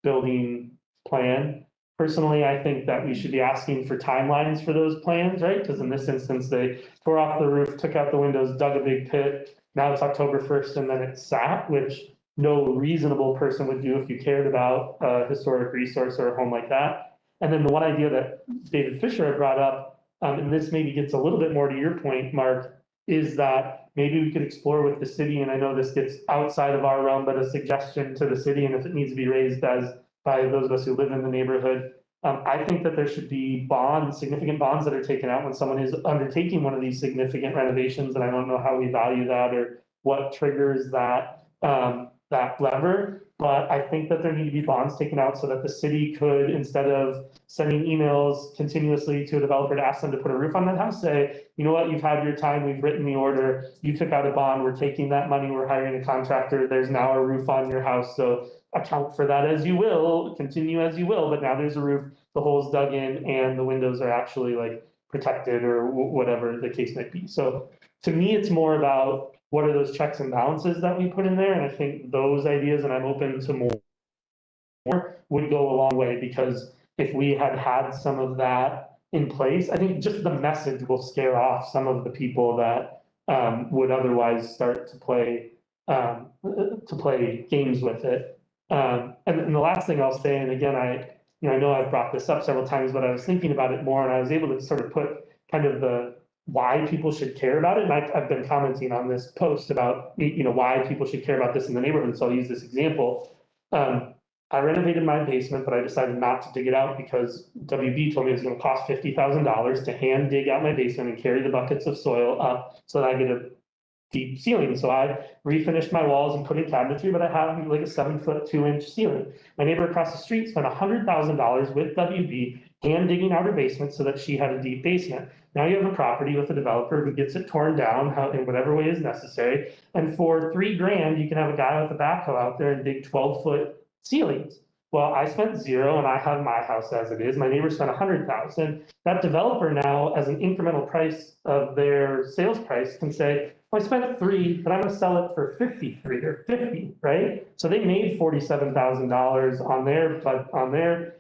building plan. Personally, I think that we should be asking for timelines for those plans, right? Because in this instance, they tore off the roof, took out the windows, dug a big pit. Now it's October 1st and then it's sat, which no reasonable person would do if you cared about a historic resource or a home like that. And then the one idea that David Fisher had brought up, and this maybe gets a little bit more to your point, Mark, is that maybe we could explore with the city, and I know this gets outside of our realm, but a suggestion to the city, and if it needs to be raised as by those of us who live in the neighborhood, I think that there should be bonds, significant bonds that are taken out when someone is undertaking one of these significant renovations, and I don't know how we value that or what triggers that, that lever. But I think that there need to be bonds taken out so that the city could, instead of sending emails continuously to a developer to ask them to put a roof on that house, say, you know what, you've had your time, we've written the order, you took out a bond, we're taking that money, we're hiring a contractor, there's now a roof on your house, so account for that as you will, continue as you will, but now there's a roof, the hole's dug in, and the windows are actually like protected or whatever the case might be. So to me, it's more about what are those checks and balances that we put in there, and I think those ideas, and I'm open to more, would go a long way, because if we had had some of that in place, I think just the message will scare off some of the people that would otherwise start to play games with it. And the last thing I'll say, and again, I know I've brought this up several times, but I was thinking about it more, and I was able to sort of put kind of the why people should care about it. And I've been commenting on this post about, why people should care about this in the neighborhood. So I'll use this example. I renovated my basement, but I decided not to dig it out because WB told me it was going to cost $50,000 to hand dig out my basement and carry the buckets of soil up so that I get a deep ceiling. So I refinished my walls and put in cabinetry, but I have like a 7-foot 2-inch ceiling. My neighbor across the street spent $100,000 with WB hand digging out her basement so that she had a deep basement. Now you have a property with a developer who gets it torn down in whatever way is necessary. And for $3,000, you can have a guy with a backhoe out there and dig 12-foot ceilings. Well, I spent $0 and I have my house as it is. My neighbor spent $100,000. That developer now, as an incremental price of their sales price, can say, well, I spent $3,000, but I'm going to sell it for $53,000 or $50,000, right? So they made $47,000 on their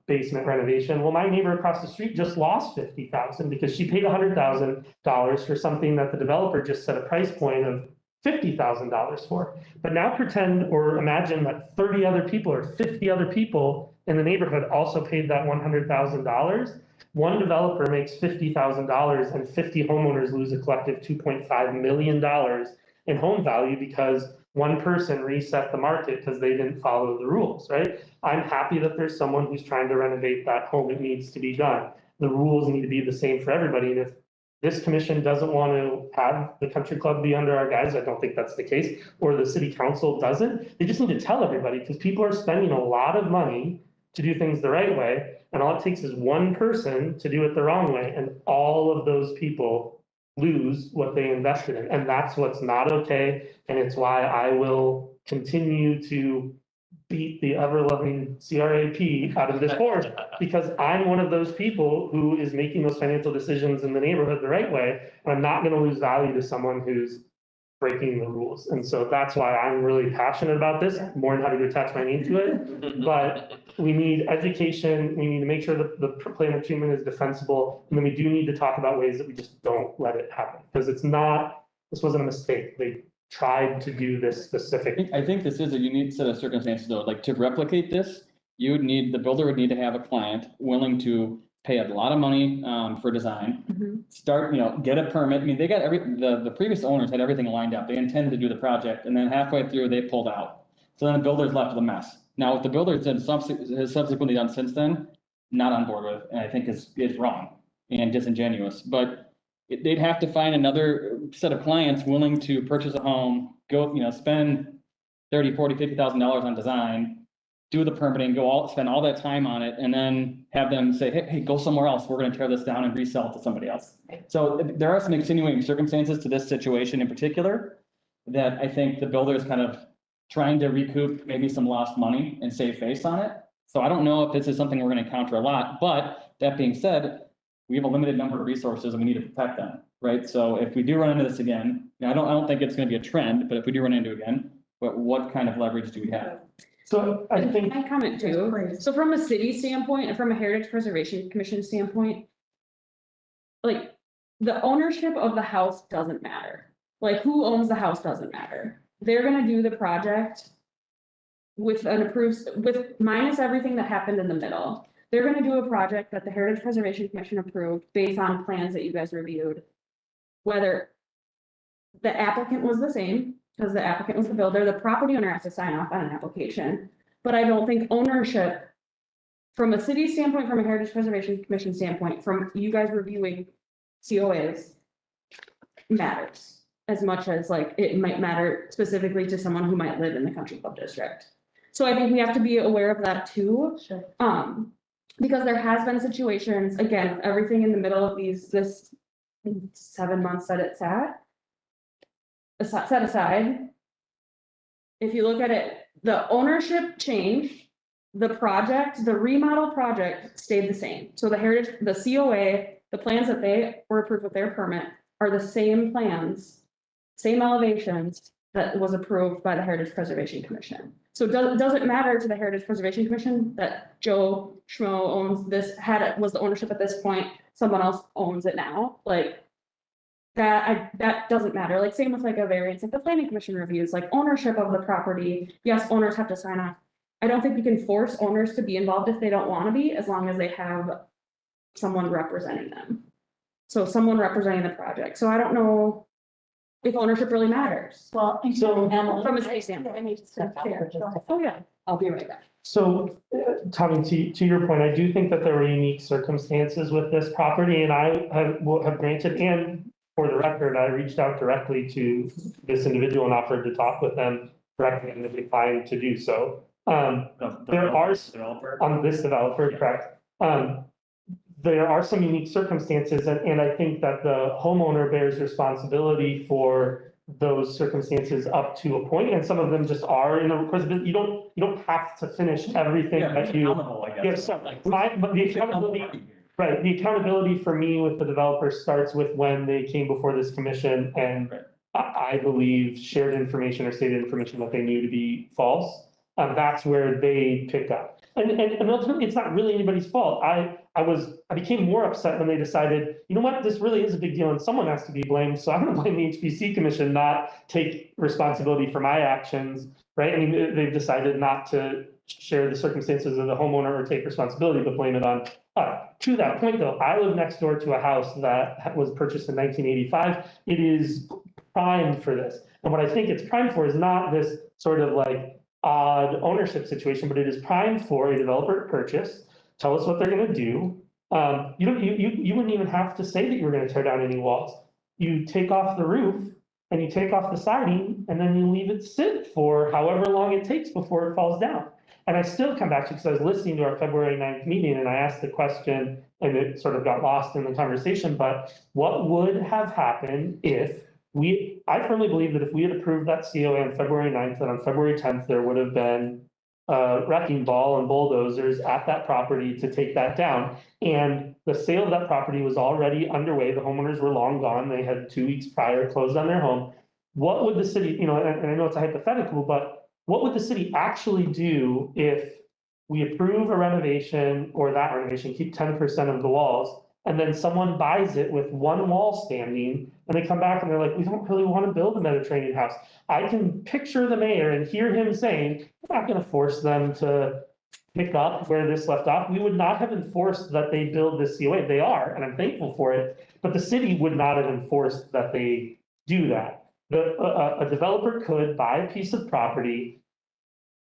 basement renovation. Well, my neighbor across the street just lost $50,000 because she paid $100,000 for something that the developer just set a price point of $50,000 for. But now pretend or imagine that 30 other people or 50 other people in the neighborhood also paid that $100,000. One developer makes $50,000 and 50 homeowners lose a collective $2.5 million in home value because one person reset the market because they didn't follow the rules, right? I'm happy that there's someone who's trying to renovate that home. It needs to be done. The rules need to be the same for everybody. And if this commission doesn't want to have the country club be under our guise, I don't think that's the case, or the city council doesn't, they just need to tell everybody, because people are spending a lot of money to do things the right way, and all it takes is one person to do it the wrong way, and all of those people lose what they invested in, and that's what's not okay, and it's why I will continue to beat the ever-loving CRAP out of this board, because I'm one of those people who is making those financial decisions in the neighborhood the right way, and I'm not gonna lose value to someone who's breaking the rules. And so that's why I'm really passionate about this, more than happy to attach my name to it. But we need education, we need to make sure that the plan of treatment is defensible, and then we do need to talk about ways that we just don't let it happen, because this wasn't a mistake. They tried to do this specific. I think this is a unique set of circumstances though, like to replicate this, the builder would need to have a client willing to pay a lot of money for design, start, get a permit. I mean, they got the previous owners had everything lined up. They intended to do the project, and then halfway through they pulled out. So then the builder's left with a mess. Now, what the builder has subsequently done since then, not on board with, and I think is wrong and disingenuous. But they'd have to find another set of clients willing to purchase a home, go, spend 30, 40, $50,000 on design, do the permitting, spend all that time on it, and then have them say, hey, go somewhere else. We're gonna tear this down and resell it to somebody else. So there are some extenuating circumstances to this situation in particular that I think the builder is kind of trying to recoup maybe some lost money and save face on it. So I don't know if this is something we're gonna encounter a lot, but that being said, we have a limited number of resources and we need to protect them, right? So if we do run into this again, I don't think it's gonna be a trend, but if we do run into it again, what kind of leverage do we have? So I think, I comment too. So from a city standpoint and from a Heritage Preservation Commission standpoint, like the ownership of the house doesn't matter. Like who owns the house doesn't matter. They're gonna do the project with minus everything that happened in the middle. They're gonna do a project that the Heritage Preservation Commission approved based on plans that you guys reviewed. Whether the applicant was the same, because the applicant was the builder, the property owner has to sign off on an application. But I don't think ownership, from a city standpoint, from a Heritage Preservation Commission standpoint, from you guys reviewing COAs, matters as much as like it might matter specifically to someone who might live in the country club district. So I think we have to be aware of that too. Sure. Because there has been situations, again, everything in the middle of this 7 months that it's set aside. If you look at it, the ownership changed, the remodel project stayed the same. So the COA, the plans that they were approved with their permit are the same plans, same elevations that was approved by the Heritage Preservation Commission. So does it matter to the Heritage Preservation Commission that Joe Schmo owns this, was the ownership at this point, someone else owns it now? Like that doesn't matter. Like same with like a variance, like the planning commission reviews, like ownership of the property. Yes, owners have to sign off. I don't think we can force owners to be involved if they don't want to be, as long as they have someone representing them. So someone representing the project. So I don't know if ownership really matters. Well, and So- From a city standpoint. I need to step out for just a second. Oh, yeah, I'll be right back. so Tommy, to your point, I do think that there were unique circumstances with this property and I have granted, and for the record, I reached out directly to this individual and offered to talk with them directly and they declined to do so. There are, on this developer, correct. There are some unique circumstances and I think that the homeowner bears responsibility for those circumstances up to a point, and some of them just are in the course of it. You don't have to finish everything that you. Yes, but the accountability, right, the accountability for me with the developer starts with when they came before this commission and I believe shared information or stated information that they knew to be false. That's where they pick up. And ultimately, it's not really anybody's fault. I became more upset when they decided, you know what, this really is a big deal and someone has to be blamed. So I'm gonna blame the HPC Commission, not take responsibility for my actions, right? I mean, they've decided not to share the circumstances of the homeowner or take responsibility, but blame it on. To that point though, I live next door to a house that was purchased in 1985. It is primed for this. And what I think it's primed for is not this sort of like odd ownership situation, but it is primed for a developer to purchase, tell us what they're gonna do. You wouldn't even have to say that you were gonna tear down any walls. You take off the roof and you take off the siding and then you leave it sit for however long it takes before it falls down. And I still come back to, because I was listening to our February 9th meeting and I asked the question and it sort of got lost in the conversation, but what would have happened if I firmly believe that if we had approved that COA on February 9th, that on February 10th, there would have been a wrecking ball and bulldozers at that property to take that down. And the sale of that property was already underway. The homeowners were long gone. They had 2 weeks prior closed on their home. What would the city, and I know it's a hypothetical, but what would the city actually do if we approve a renovation or that renovation, keep 10% of the walls, and then someone buys it with one wall standing and they come back and they're like, we don't really want to build a Mediterranean house. I can picture the mayor and hear him saying, we're not going to force them to pick up where this left off. We would not have enforced that they build this COA. They are, and I'm thankful for it, but the city would not have enforced that they do that. A developer could buy a piece of property,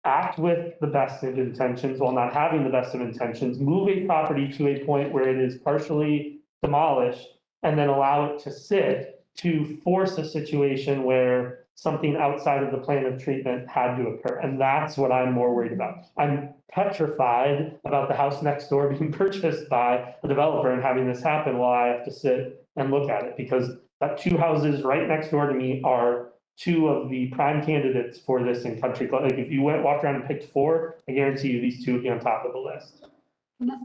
act with the best of intentions while not having the best of intentions, move a property to a point where it is partially demolished, and then allow it to sit to force a situation where something outside of the plan of treatment had to occur. And that's what I'm more worried about. I'm petrified about the house next door being purchased by a developer and having this happen while I have to sit and look at it, because that two houses right next door to me are two of the prime candidates for this in Country Club. Like if you walked around and picked four, I guarantee you these two would be on top of the list.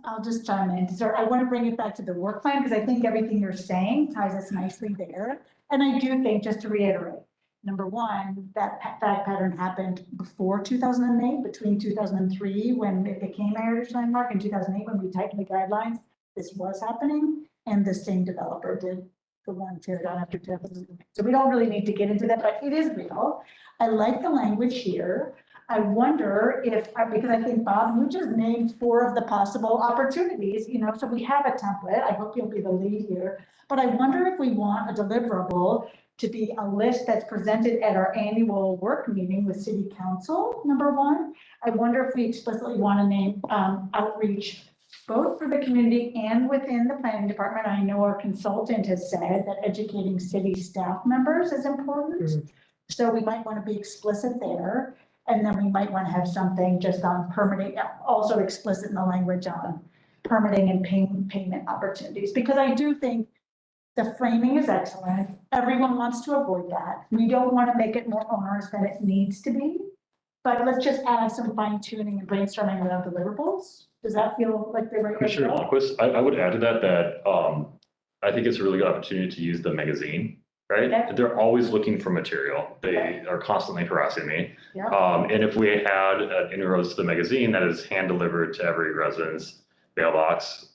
I'll just chime in. So I want to bring it back to the work plan because I think everything you're saying ties us nicely there. And I do think, just to reiterate, number one, that fact pattern happened before 2008, between 2003, when it became a heritage landmark, and 2008, when we tightened the guidelines. This was happening, and the same developer did the one tear down after 2008. So we don't really need to get into that, but it is real. I like the language here. I wonder if, because I think, Bob, you just named 4 of the possible opportunities, so we have a template. I hope you'll be the lead here. But I wonder if we want a deliverable to be a list that's presented at our annual work meeting with city council, number 1. I wonder if we explicitly want to name outreach both for the community and within the planning department. I know our consultant has said that educating city staff members is important. So we might want to be explicit there. And then we might want to have something just on permitting, also explicit in the language on permitting and payment opportunities, because I do think the framing is excellent. Everyone wants to avoid that. We don't want to make it more onerous than it needs to be, but let's just add some fine tuning and brainstorming around deliverables. Does that feel like the right? Commissioner Lundquist, I would add to that I think it's a really good opportunity to use the magazine, right? Okay. They're always looking for material. They are constantly harassing me. Yeah. And if we had an inroads to the magazine that is hand delivered to every resident's mailbox,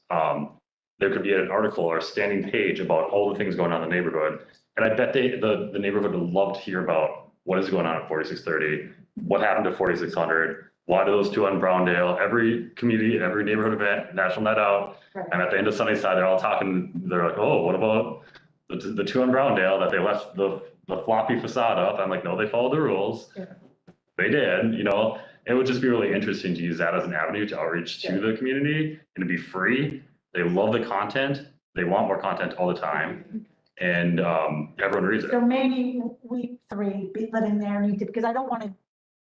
there could be an article or a standing page about all the things going on in the neighborhood. And I bet the neighborhood would love to hear about what is going on at 4630, what happened to 4600, why do those two on Browndale, every community, every neighborhood event, National Night Out. Right. And at the end of Sunnyside, they're all talking, they're like, oh, what about the two on Browndale that they left the floppy facade up? I'm like, no, they followed the rules. Yeah. They did, it would just be really interesting to use that as an avenue to outreach to the community and to be free. They love the content. They want more content all the time. And everyone reads it. So maybe week 3, be let in there, because I don't want to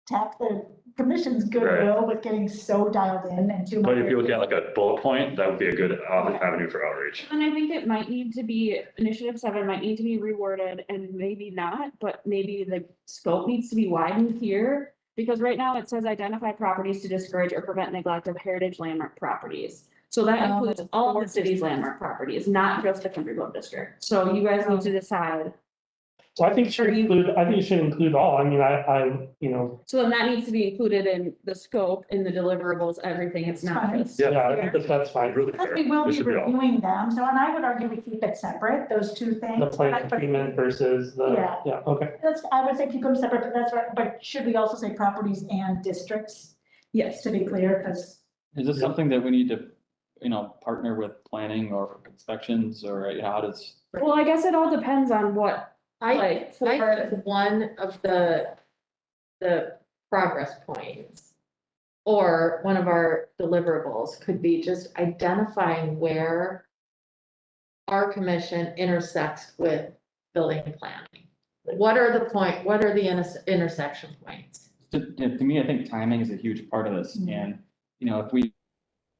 tap the commission's goodwill with getting so dialed in and too much. But if you look at like a bullet point, that would be a good avenue for outreach. And I think it might need to be, initiative 7 might need to be reworded and maybe not, but maybe the scope needs to be widened here. Because right now it says identify properties to discourage or prevent neglect of heritage landmark proproperties. So that includes all of the city's landmark properties, not just the Country Club District. So you guys need to decide. So I think it should include all. I mean, I So then that needs to be included in the scope, in the deliverables, everything. It's not Fine. just. yeah, I think that's fine. Really Because fair. we will It be should be all. reviewing them, so, and I would argue we keep it separate, those two things. The plan But- of treatment versus the, Yeah. yeah, okay. I would say keep them separate, but that's right, but should we also say properties and districts, Yes. to be clear, because. Is this something that we need to, partner with planning or inspections, or how does? Well, I guess it all depends on what, I think one of the progress points or one of our deliverables could be just identifying where our commission intersects with building and planning. What are the intersection points? To me, I think timing is a huge part of this, and,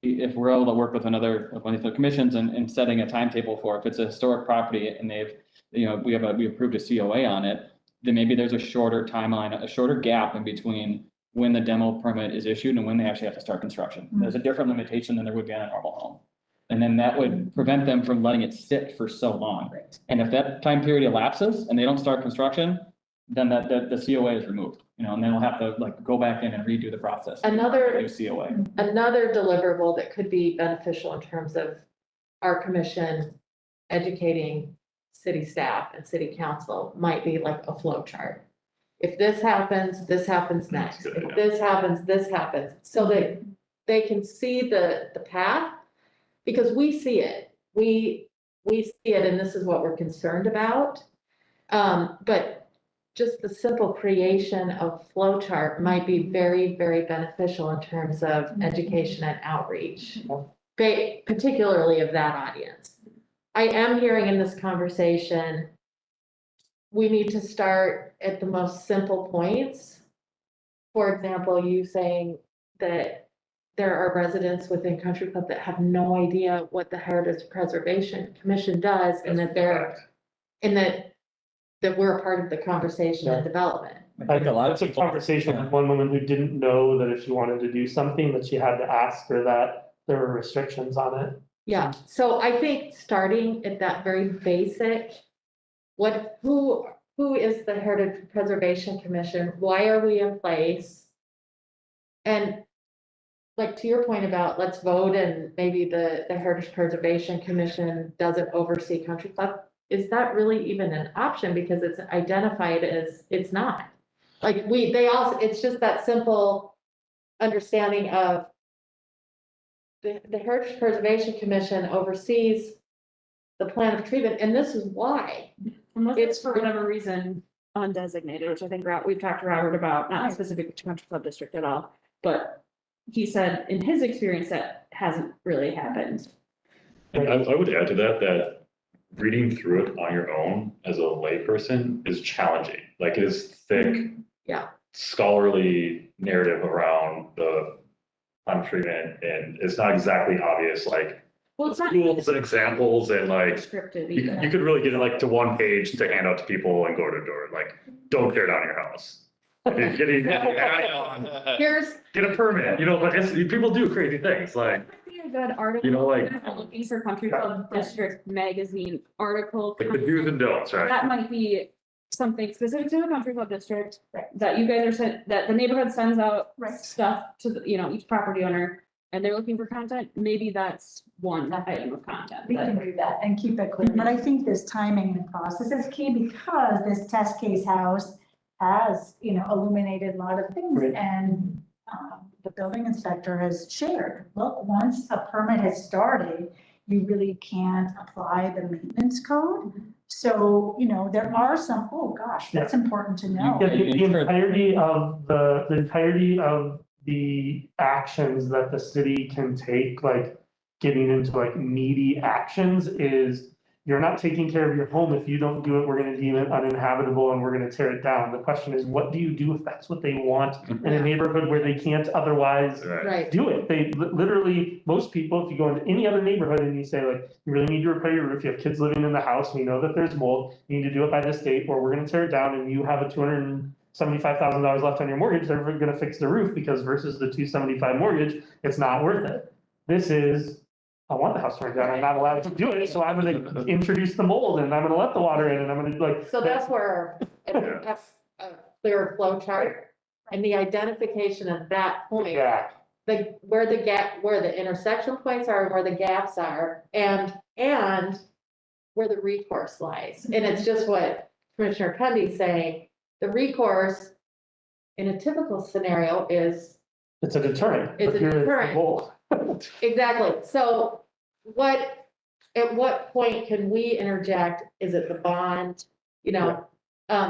if we're able to work with one of the commissions and setting a timetable for, if it's a historic property and they've, we approved a COA on it, then maybe there's a shorter timeline, a shorter gap in between when the demo permit is issued and when they actually have to start construction. There's a different limitation than there would be on a normal home. And then that would prevent them from letting it sit for so long. And if that time period elapses and they don't start construction, then the COA is removed, and then we'll have to go back in and redo the process. Another New COA. deliverable that could be beneficial in terms of our commission educating city staff and city council might be like a flow chart. If this happens next. That's good, If this happens, so that they can see the path, because we see it. We see it, and this is what we're concerned about. But just the simple creation of flow chart might be very, very beneficial in terms of education and outreach, particularly of that audience. I am hearing in this conversation, we need to start at the most simple points. For example, you saying that there are residents within Country Club that have no idea what the Heritage Preservation Commission does and that they're, and that we're a part of the conversation and development. I think a lot That's of a people. conversation with one woman who didn't know that if she wanted to do something, that she had to ask or that there were restrictions on it. Yeah, so I think starting at that very basic, who is the Heritage Preservation Commission? Why are we in place? And like to your point about let's vote and maybe the Heritage Preservation Commission doesn't oversee Country Club. Is that really even an option? Because it's identified as, it's not. Like they also, it's just that simple understanding of the Heritage Preservation Commission oversees the plan of treatment, and this is why. Unless It's it's for whatever reason undesignated, which I think we've talked to Robert about, not specific to Country Club District at all. But he said in his experience that hasn't really happened. And I would add to that, that reading through it on your own as a layperson is challenging. Like it is thick. Yeah. Scholarly narrative around the climate treatment, and it's not exactly obvious, like Well, it's not rules and examples and like, scripted you either. could really get it like to one page to hand out to people and go to door, like, don't tear down your house. Here's, Get a permit, you know, but it's, people do crazy things, like, Might be a good article. you know, like, Looking for Country Club District magazine article. like the do's and don'ts, right? That might be something specific to the Country Club District, that you guys are sent, that the neighborhood sends out Right. stuff to the, each property owner, and they're looking for content, maybe that's one item of content. We can do that and keep it clear, but I think this timing and process is key because this test case house has, illuminated a lot of things Right. and the building inspector has shared, look, once a permit has started, you really can't apply the maintenance code. So, there are some, oh gosh, that's important to know. Yeah, the entirety of the actions that the city can take, like getting into like meaty actions is you're not taking care of your home. If you don't do it, we're gonna deem it uninhabitable and we're gonna tear it down. The question is, what do you do if that's what they want in a neighborhood where they can't otherwise right, do it? They literally, most people, if you go into any other neighborhood and you say like, you really need to repair your roof, you have kids living in the house, we know that there's mold, you need to do it by this date, or we're gonna tear it down and you have a $275,000 left on your mortgage, they're gonna fix the roof because versus the $275 mortgage, it's not worth it. This is, I want the house turned down, I'm not allowed to do it, so I'm gonna introduce the mold and I'm gonna let the water in and I'm gonna like. so that's where a clear flow chart and the identification of that point. Yeah, Where the intersection points are, where the gaps are, and where the recourse lies. And it's just what Commissioner Cundy's saying, the recourse in a typical scenario is, it's a deterrent. It's but a here the deterrent. goal. exactly, so at what point can we interject? Is it the bond?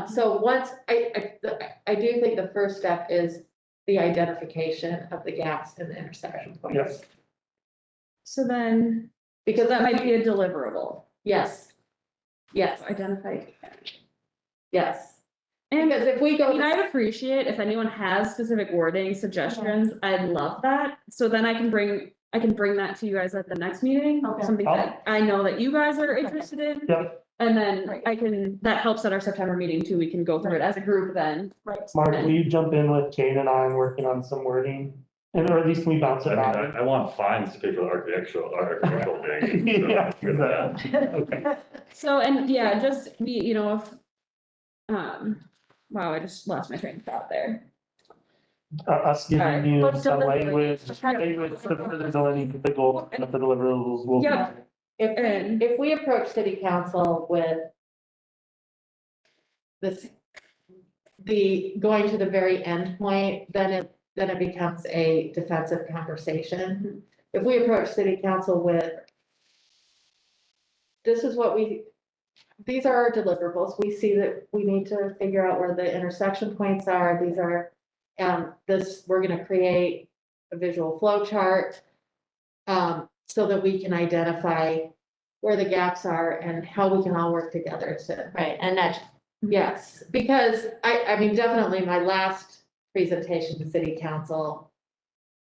So once, I do think the first step is the identification of the gaps and the intersection points. Yes. So then, Because that might be a deliverable, yes, yes, identify. yes. And Because if we I go, mean, I'd appreciate if anyone has specific wording suggestions, I'd love that, so then I can bring that to you guys at the next meeting. Okay. Something that I know that you guys are interested in. Yeah. And then Right. that helps at our September meeting too, we can go through it as a group then. Right. Mark, will you jump in with Jane and I working on some wording? And or at least we bounce I it mean, off. I want fines to pay for the architectural thing. Yeah. Okay. So, and yeah, just if, wow, I just lost my train of thought there. Us Alright. giving you But some delivery. language to further delineate the goal of the deliverables will. Yeah. if we approach city council with this, going to the very end point, then it becomes a defensive conversation. If we approach city council with, this is what these are our deliverables, we see that we need to figure out where the intersection points are, these are, we're gonna create a visual flow chart, so that we can identify where the gaps are and how we can all work together to. Right, and that, Yes, because I mean, definitely my last presentation to city council,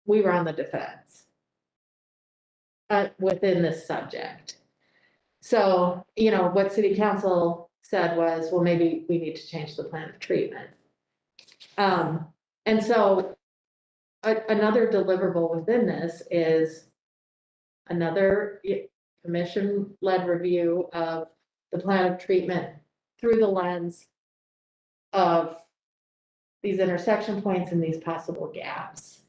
we were on the defense within this subject. So, what city council said was, well, maybe we need to change the plan of treatment. And so another deliverable within this is another commission-led review of the plan of treatment through the lens of these intersection points and these possible gaps.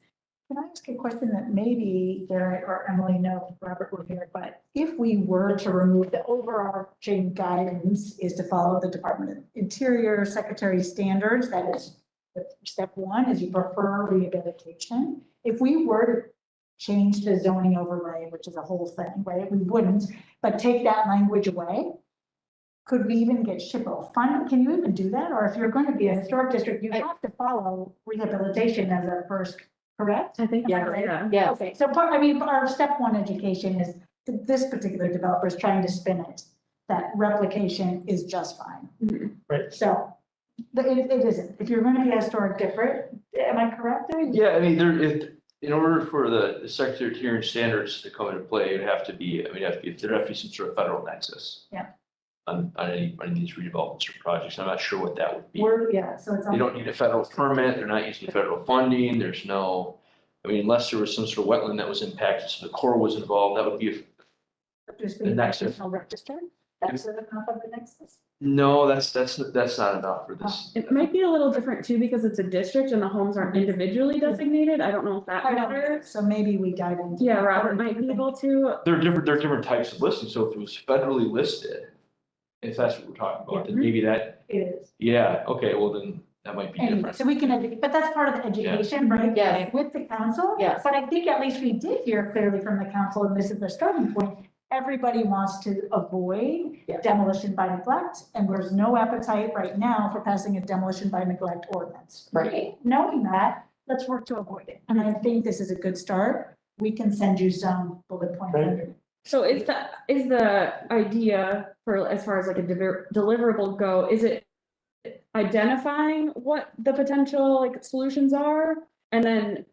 Can I ask a question that maybe Garrett or Emily know if Robert were here, but if we were to remove the overarching guidance is to follow the Department of Interior Secretary standards, that is step one, is you prefer rehabilitation. If we were to change the zoning overlay, which is a whole thing, right, we wouldn't, but take that language away, could we even get SHPO funding? Can you even do that? Or if you're going to be a historic district, you have to follow rehabilitation as a first, correct? I think, Am I yeah, right? yeah. Yeah, Okay, so our step one education is this particular developer is trying to spin it, that replication is just fine. Right. So, but it isn't. If you're going to be a historic different, am I correct there? Yeah, I mean, in order for the Secretary of Interior standards to come into play, there'd have to be some sort of federal nexus. Yeah. On any of these redevelopments or projects. I'm not sure what that would be. So it's. They don't need a federal permit, they're not using federal funding, there's no, unless there was some sort of wetland that was impacted, so the Corps was involved, that would be, Just the be nexus. national register. That's enough of the nexus. no, that's not enough for this. It might be a little different too, because it's a district and the homes aren't individually designated. I don't know if that I don't know. matters. So maybe we dive into. Yeah, Robert might be able to. There are different types of listing, so if it was federally listed, if that's what we're talking about, then maybe that, It is. yeah, okay, well then, that might be Anyway, different. so we can, but that's part of the education, right? Yes. With the council. Yes. But I think at least we did hear clearly from the council, and this is the starting point. Everybody wants to avoid Yes. demolition by neglect, and there's no appetite right now for passing a demolition by neglect ordinance. Right. Knowing that, let's work to avoid it. And I think this is a good start. We can send you some bullet points Right. under. So is the idea for, as far as like a deliverable go, is it identifying what the potential like solutions are? And then,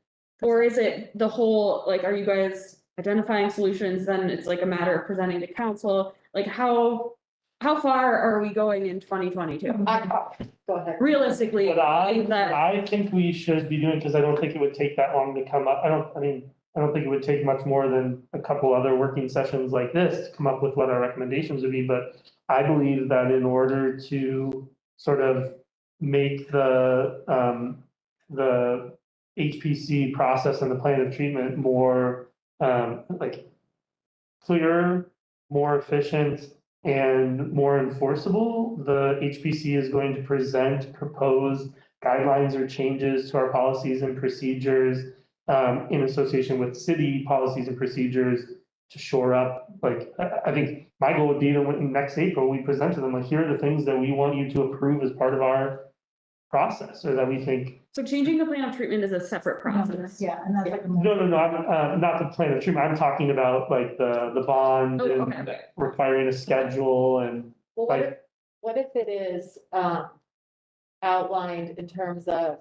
or is it the whole, like, are you guys identifying solutions, then it's like a matter of presenting to council? Like how far are we going in 2022? Go ahead. Realistically, What is that, I think we should be doing, because I don't think it would take that long to come up, I don't think it would take much more than a couple other working sessions like this to come up with what our recommendations would be, but I believe that in order to sort of make the HPC process and the plan of treatment more, like clearer, more efficient, and more enforceable, the HPC is going to present proposed guidelines or changes to our policies and procedures in association with city policies and procedures to shore up, like, I think my goal would be to, when next April, we present to them, like, here are the things that we want you to approve as part of our process, or that we think, so changing the plan of treatment is a separate process? Yeah, and that's like. no, I'm not the plan of treatment, I'm talking about like the bond Oh, and okay. requiring a schedule and Well, like, what if it is, outlined in terms of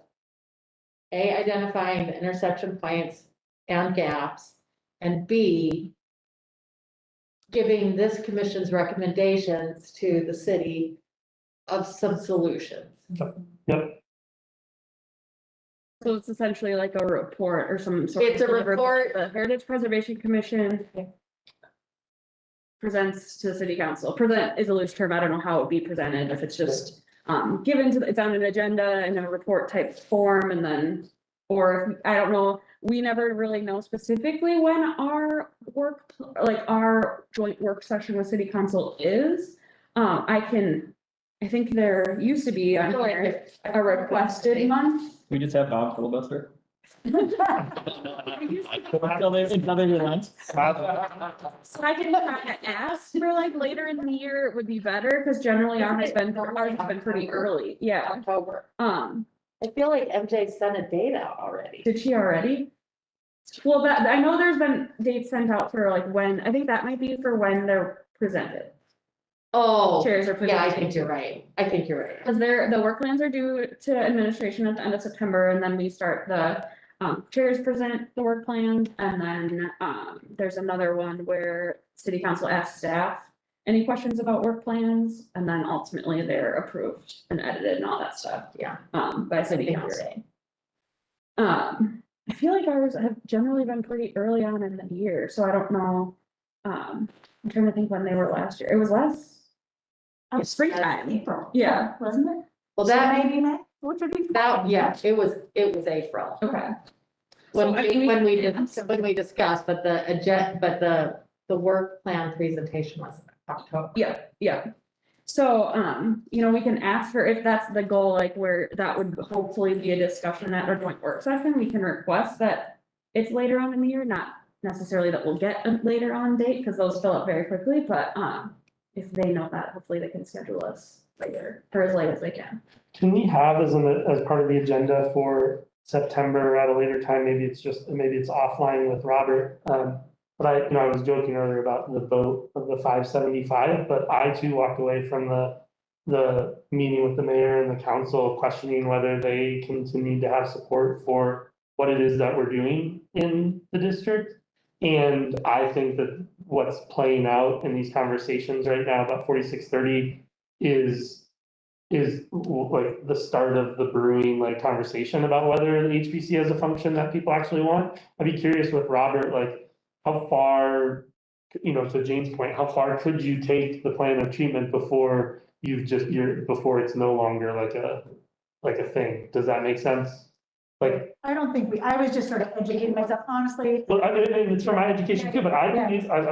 A, identifying the intersection points and gaps, and B, giving this commission's recommendations to the city of some solutions. yep, So it's essentially like a report or some sort of. It's a deliverable. report. The Heritage Preservation Commission presents to the city council. Present is a loose term. I don't know how it would be presented, if it's just given to, it's on an agenda in a report type form, and then, or if, I don't know, we never really know specifically when our work, like our joint work session with city council is. I think there used to be on here a requested month. We just have Bob filibuster. Until they relent. So I can kind of ask for like later in the year, it would be better, because generally ours has been pretty early, yeah. October. I feel like MJ sent a date out already. Did she already? Well, that, I know there's been dates sent out for like when, I think that might be for when they're presented. Oh, Chairs are yeah, I presented. think you're right. I think you're right. Because the work plans are due to administration at the end of September, and then we start chairs present the work plans, and then, there's another one where city council asks staff any questions about work plans, and then ultimately they're approved and edited and all that stuff. Yeah. By I city think you're council. right. I feel like ours have generally been pretty early on in the year, so I don't know. I'm trying to think when they were last year. It was springtime. April. Yeah. Wasn't it? Well, So that, maybe May, which would be. yeah, it was April. Okay. When So, I mean, when we discussed, but the work plan presentation was October. Yeah, yeah. So, we can ask her if that's the goal, like where that would hopefully be a discussion at our joint work session. We can request that it's later on in the year, not necessarily that we'll get a later on date, because those fill up very quickly, but, if they know that, hopefully they can schedule us later, or as late as they can. Can we have as part of the agenda for September at a later time, maybe it's offline with Robert. But I was joking earlier about the vote of the 575, but I too walked away from the meeting with the mayor and the council questioning whether they continue to have support for what it is that we're doing in the district. And I think that what's playing out in these conversations right now about 4630 is like the start of the brewing like conversation about whether the HPC has a function that people actually want. I'd be curious with Robert, like how far, to Jane's point, how far could you take the plan of treatment before before it's no longer like a thing? Does that make sense? Like, I don't think I was just sort of educating myself, honestly. well, I mean, it's from my education too, but I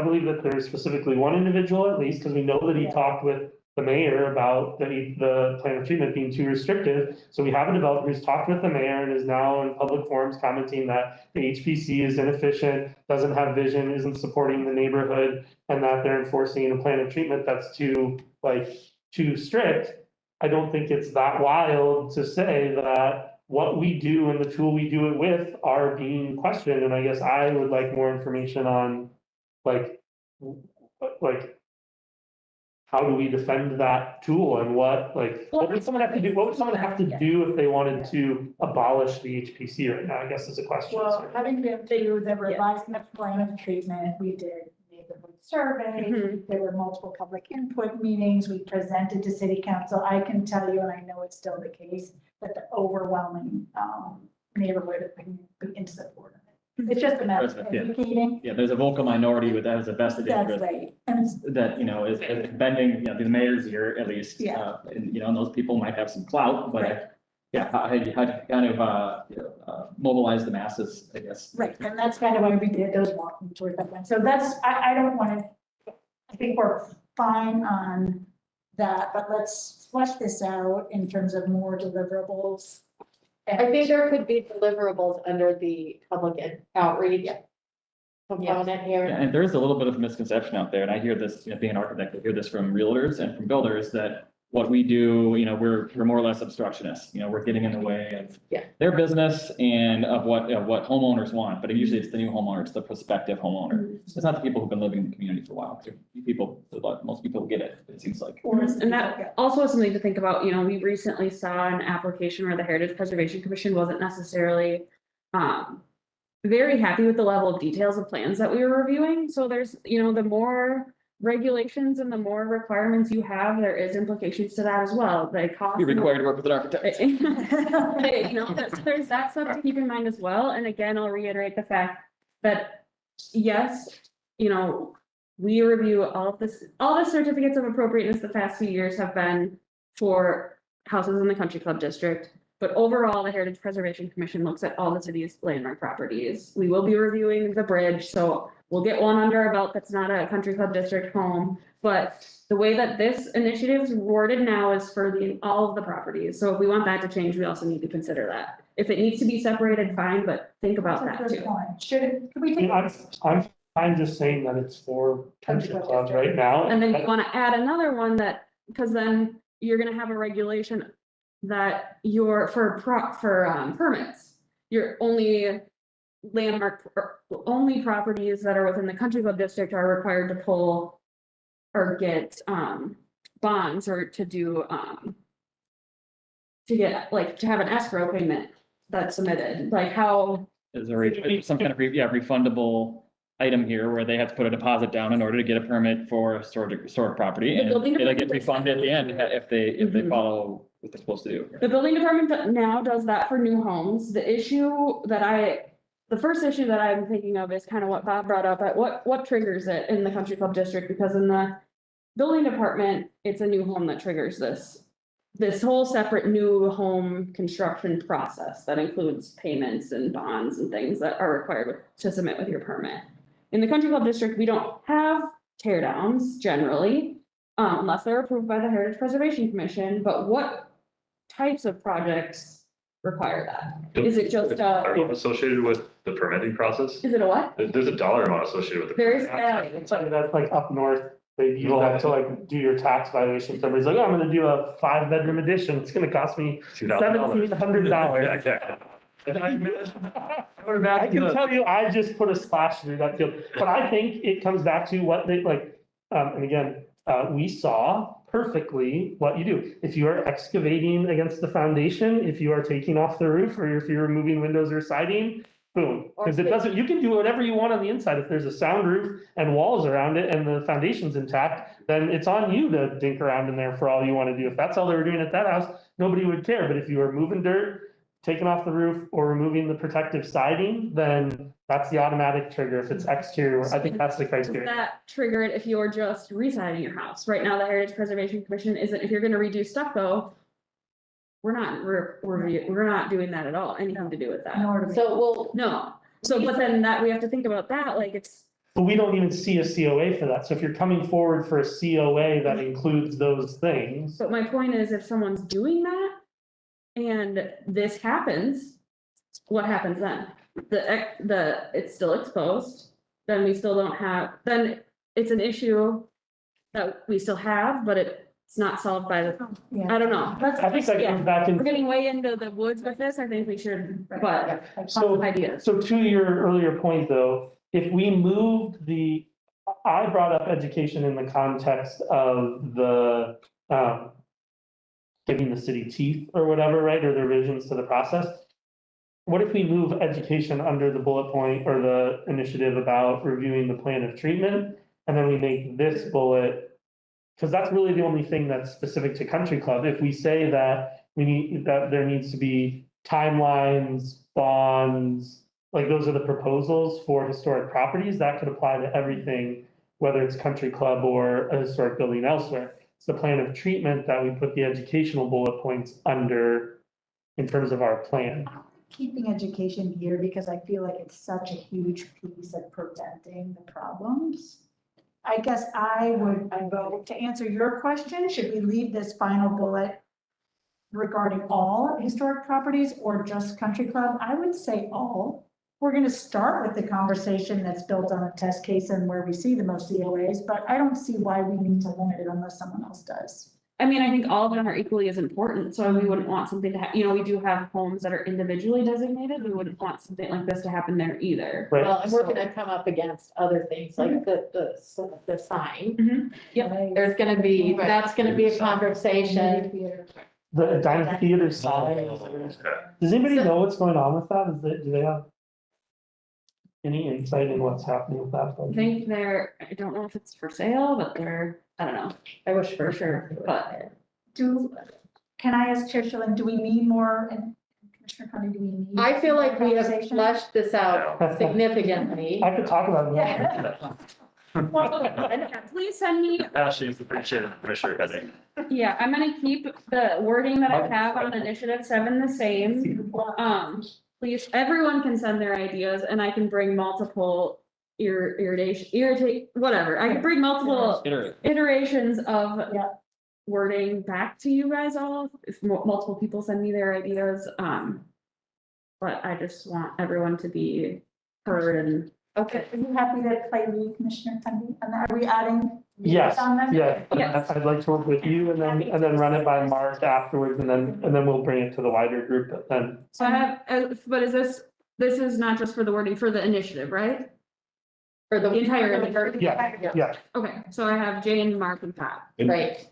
believe that there's specifically one individual at least, because we know that he Yeah. talked with the mayor about the plan of treatment being too restrictive. So we have a developer who's talked with the mayor and is now in public forums commenting that the HPC is inefficient, doesn't have vision, isn't supporting the neighborhood, and that they're enforcing a plan of treatment that's too strict. I don't think it's that wild to say that what we do and the tool we do it with are being questioned. And I guess I would like more information on like how do we defend that tool and what would someone have to do? What would someone have to do if they wanted to abolish the HPC right now, I guess is a question. Well, having been through the revising of plan of treatment, we did neighborhood survey. Mhm. There were multiple public input meetings. We presented to city council. I can tell you, and I know it's still the case, that the overwhelming neighborhood opinion be in support of it. It's just a matter of Yeah. educating. Yeah, there's a vocal minority that has a vested That's interest right. And it's- that, is bending, the mayor's ear at least. Yeah. And those people might have some clout, Right. but yeah, how do you kind of, mobilize the masses, I guess. Right, and that's kind of why we did those walking tours that went. So I don't want to, I think we're fine on that, but let's flesh this out in terms of more deliverables. I think there could be deliverables under the public outreach component Yeah, here. and there is a little bit of misconception out there, and I hear this, being an architect, I hear this from realtors and from builders, that what we do, we're more or less obstructionists, we're getting in the way of Yeah. their business and of what homeowners want, but usually it's the new homeowner, it's the prospective homeowner. It's not the people who've been living in the community for a while. Most people get it seems like. And that also is something to think about, we recently saw an application where the Heritage Preservation Commission wasn't necessarily very happy with the level of details of plans that we were reviewing. So there's, the more regulations and the more requirements you have, there is implications to that as well. They cost. You're required to work with an architect. There's that stuff to keep in mind as well. And again, I'll reiterate the fact that, yes, we review all the certificates of appropriateness the past few years have been for houses in the country club district. But overall, the Heritage Preservation Commission looks at all the city's landmark properties. We will be reviewing the bridge, so we'll get one under our belt that's not a country club district home. But the way that this initiative is worded now is for all of the properties. So if we want that to change, we also need to consider that. If it needs to be separated, fine, but think about That's a that good too. point. Could we I mean, take? I'm just saying that it's for country clubs right now. And then you want to add another one because then you're gonna have a regulation that permits, you're only landmark, only properties that are within the country club district are required to pull or get, bonds or to do, to get, like, to have an escrow payment that's submitted, like how, Is there some kind of, yeah, refundable item here where they have to put a deposit down in order to get a permit for storage property? The And building it'll get department- refunded at the end if they Mhm. follow what they're supposed to do. the building department now does that for new homes. The first issue that I'm thinking of is kind of what Bob brought up, at what triggers it in the country club district, because in the building department, it's a new home that triggers this whole separate new home construction process that includes payments and bonds and things that are required to submit with your permit. In the country club district, we don't have tear downs generally, unless they're approved by the Heritage Preservation Commission, but what types of projects require that? Is it just Associated with the permitting process? is it a what? There's a dollar amount associated with the. There is, It's like, that's like up north, they use that to like do your tax violation. Somebody's like, oh, I'm gonna do a 5-bedroom addition. It's gonna cost me $1,700. I can tell you, I just put a splash through that field, but I think it comes back to what they like, and again, we saw perfectly what you do. If you are excavating against the foundation, if you are taking off the roof, or if you're removing windows or siding, boom. Because it doesn't, you can do whatever you want on the inside. If there's a sound roof and walls around it and the foundation's intact, then it's on you to dink around in there for all you want to do. If that's all they were doing at that house, nobody would care. But if you are moving dirt, taking off the roof or removing the protective siding, then that's the automatic trigger. If it's exterior, I think that's the Does criteria. that trigger it if you're just residing your house? Right now, the Heritage Preservation Commission isn't, if you're gonna redo stucco, we're not doing that at all, anything to do with that. Nor do we- So No, so but then that, we have to think about that, like it's, But we don't even see a COA for that. So if you're coming forward for a COA that includes those things, but my point is, if someone's doing that and this happens, what happens then? It's still exposed, then we still don't have, then it's an issue that we still have, but it's not solved by the, Yeah. I don't know. I think that Yeah. comes back We're in. getting way into the woods with this, I think we should, but So, ideas. so to your earlier point, though, if we moved I brought up education in the context of the, giving the city teeth or whatever, right, or the revisions to the process. What if we move education under the bullet point or the initiative about reviewing the plan of treatment? And then we make this bullet, because that's really the only thing that's specific to country club. If we say that that there needs to be timelines, bonds, like those are the proposals for historic properties, that could apply to everything, whether it's country club or a historic building elsewhere. It's the plan of treatment that we put the educational bullet points under in terms of our plan. Keeping education here because I feel like it's such a huge piece of preventing the problems. I guess I would vote to answer your question, should we leave this final bullet regarding all historic properties or just country club? I would say all. We're going to start with the conversation that's built on a test case and where we see the most COAs, but I don't see why we need to limit it unless someone else does. I mean, I think all of them are equally as important, so we wouldn't want something to we do have homes that are individually designated, we wouldn't want something like this to happen there either. Right. well, and we're gonna come up against other things like the sign. Yep. There's gonna be, that's gonna be a conversation. The Dynasty Theater sign. Does anybody So- know what's going on with that? Do they have any insight in what's happening with that? I think I don't know if it's for sale, but I don't know, I wish for sure, but Can I ask Chair Schilling, do we need more, and Commissioner Conley, do we need? I feel like we have conversation? fleshed this out significantly. I could talk about it. please send me, Ashley, appreciate it, Commissioner Henning. yeah, I'm gonna keep the wording that I have on initiative 7 the same. Please, everyone can send their ideas and I can bring multiple whatever. I can bring multiple iterations of Yeah. wording back to you guys all, if multiple people send me their ideas. But I just want everyone to be heard and Okay, are you happy to play lead, Commissioner Conley? And are we adding? Yes, on them? yeah. Yes. I'd like to work with you and then run it by Mark afterwards and then we'll bring it to the wider group, but then. so I have, but this is not just for the wording, for the initiative, right? For the. The entire- Yeah. Okay, so I have Jane, Mark and Pat. And Right,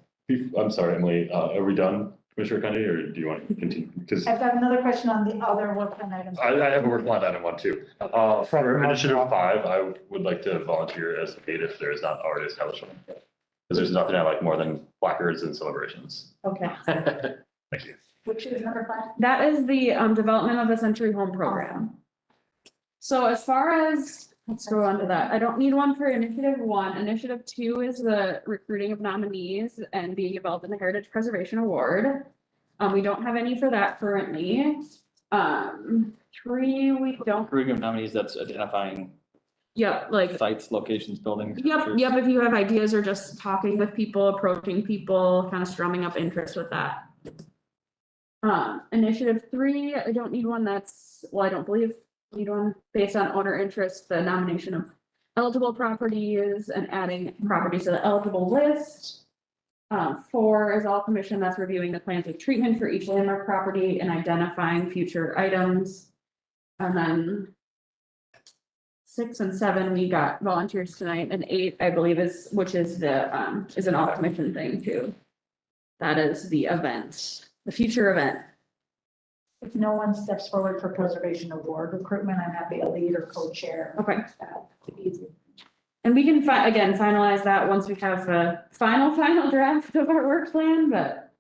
I'm sorry, Emily, are we done, Commissioner Kennedy, or do you want to continue? Because I've got another question on the other work plan items. I have a work plan item one too. For initiative 5, I would like to volunteer as a aide if there is not already established one. Because there's nothing I like more than placards and celebrations. okay. Thank you. Which is number 5? That is the development of the Century Home Program. So as far as, let's go on to that. I don't need one for initiative 1. Initiative 2 is the recruiting of nominees and being involved in the Heritage Preservation Award. We don't have any for that currently. 3, we don't, Recruiting of nominees, that's identifying yep, like, sites, locations, buildings. yep, structures. yep, if you have ideas or just talking with people, approaching people, kind of strumming up interest with that. Initiative 3, I don't need one that's, well, I don't believe need one based on owner interest, the nomination of eligible properties and adding properties to the eligible list. 4 is all commission that's reviewing the plans of treatment for each landmark property and identifying future items. And then 6 and 7, we got volunteers tonight, and 8, I believe is, which is the, is an all commission thing too. That is the event, the future event. If no one steps forward for preservation award recruitment, I'm happy to lead or co-chair. Okay. Easy. And we can again, finalize that once we have a final draft of our work plan, but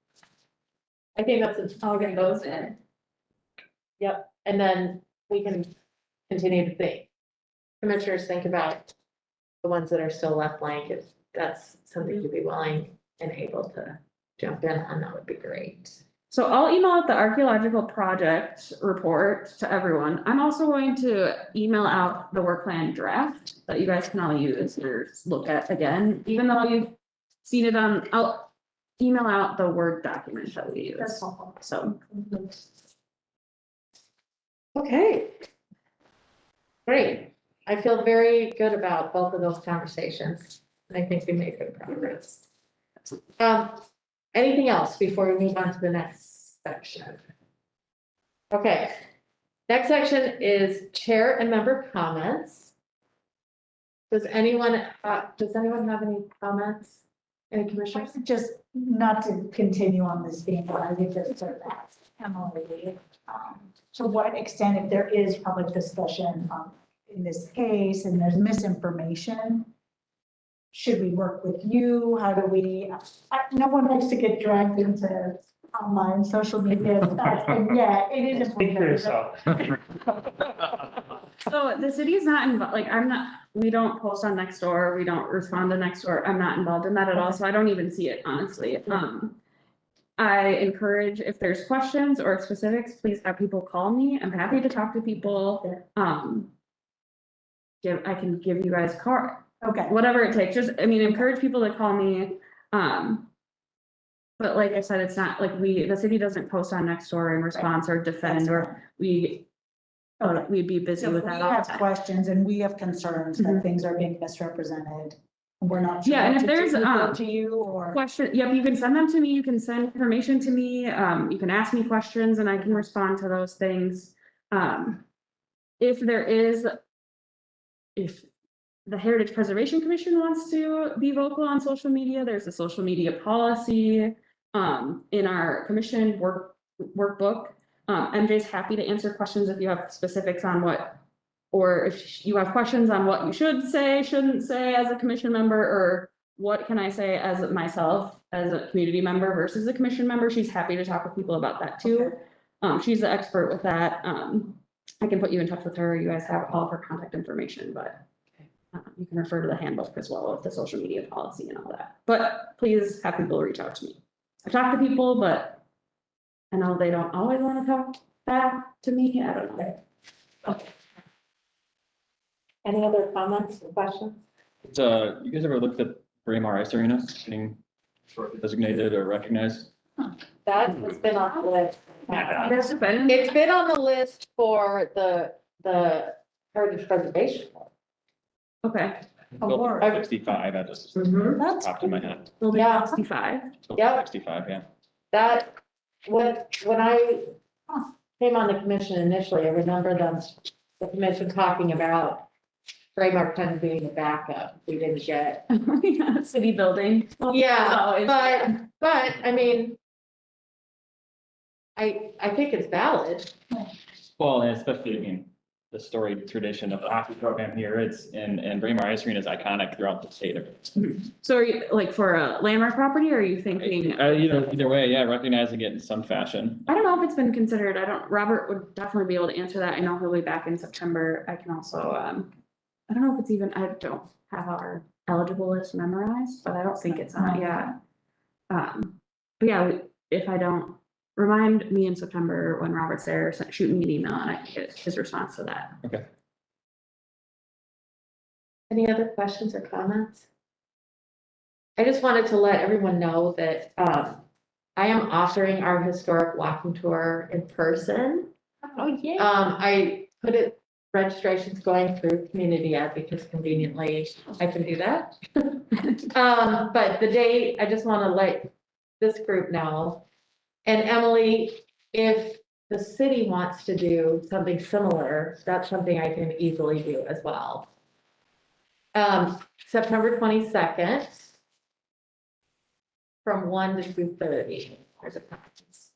I think that's, I'll get those in. yep, and then we can continue to think. Commissioners, think about the ones that are still left blank, if that's something to be willing and able to jump in on, that would be great. So I'll email out the archaeological project report to everyone. I'm also going to email out the work plan draft that you guys can all use or look at again, even though you've seen it on, I'll email out the Word document that we That's use. helpful. So, Okay. Great. I feel very good about both of those conversations. I think we made good progress. Anything else before we move on to the next section? Okay. Next section is chair and member comments. Does anyone have any comments? Any commissioners? Just not to continue on this theme, but I think just sort of ask Emily, to what extent, if there is public discussion, in this case, and there's misinformation, should we work with you? How do we, no one likes to get dragged into online social media stuff, and yeah, it is. Speak for yourself. so the city is not involved, like, we don't post on Nextdoor, we don't respond to Nextdoor. I'm not involved in that at all, so I don't even see it, honestly. I encourage, if there's questions or specifics, please have people call me. I'm happy to talk to people. I can give you guys Okay. whatever it takes, just, I mean, encourage people to call me. But like I said, it's not like the city doesn't post on Nextdoor in response or defend, or we'd be busy So if with we that all the have time. questions and we have concerns that Mhm. things are being misrepresented, and we're not sure Yeah, and what if to there's, do, go to you or. Question, yep, you can send them to me, you can send information to me, you can ask me questions and I can respond to those things. If the Heritage Preservation Commission wants to be vocal on social media, there's a social media policy in our commission workbook. MJ's happy to answer questions if you have specifics on what, or if you have questions on what you should say, shouldn't say as a commission member, or what can I say as myself, as a community member versus a commission member, she's happy to talk with people about that too. She's the expert with that. I can put you in touch with her. You guys have all of her contact information, but you can refer to the handbook as well of the social media policy and all that. But please have people reach out to me. I talk to people, but I know they don't always want to talk back to me. I don't know. Okay. Any other comments or questions? You guys ever looked at Braemar Ice Arena getting designated or recognized? That has been on the list. There's been, It's been on the list for the Heritage Preservation. okay, Award. 65, that just That's popped in my head. building Yeah. 65. Yep. 65, yeah. That, when I came on the commission initially, I remember the commission talking about Braemar kind of being the backup, we didn't get. Yeah, city building. Yeah, Oh, but, I mean, I think it's valid. Well, and especially, I mean, the storied tradition of the hockey program here, it's, and Braemar Ice Arena is iconic throughout the state. So are you, like, for a landmark property, or are you thinking? Either way, yeah, recognizing it in some fashion. I don't know if it's been considered. Robert would definitely be able to answer that. I know he'll be back in September. I can also, I don't know if it's even, I don't have our eligible list memorized, but I don't think it's on it yet. But yeah, if I don't, remind me in September when Robert's there, shoot me an email and I can get his response to that. Okay. Any other questions or comments? I just wanted to let everyone know that, I am offering our historic walking tour in person. Oh, yeah. I put it, registration's going through Community Ed because conveniently I can do that. But the date, I just want to let this group know. And Emily, if the city wants to do something similar, that's something I can easily do as well. September 22nd. From 1 to 2:30. There's a conference.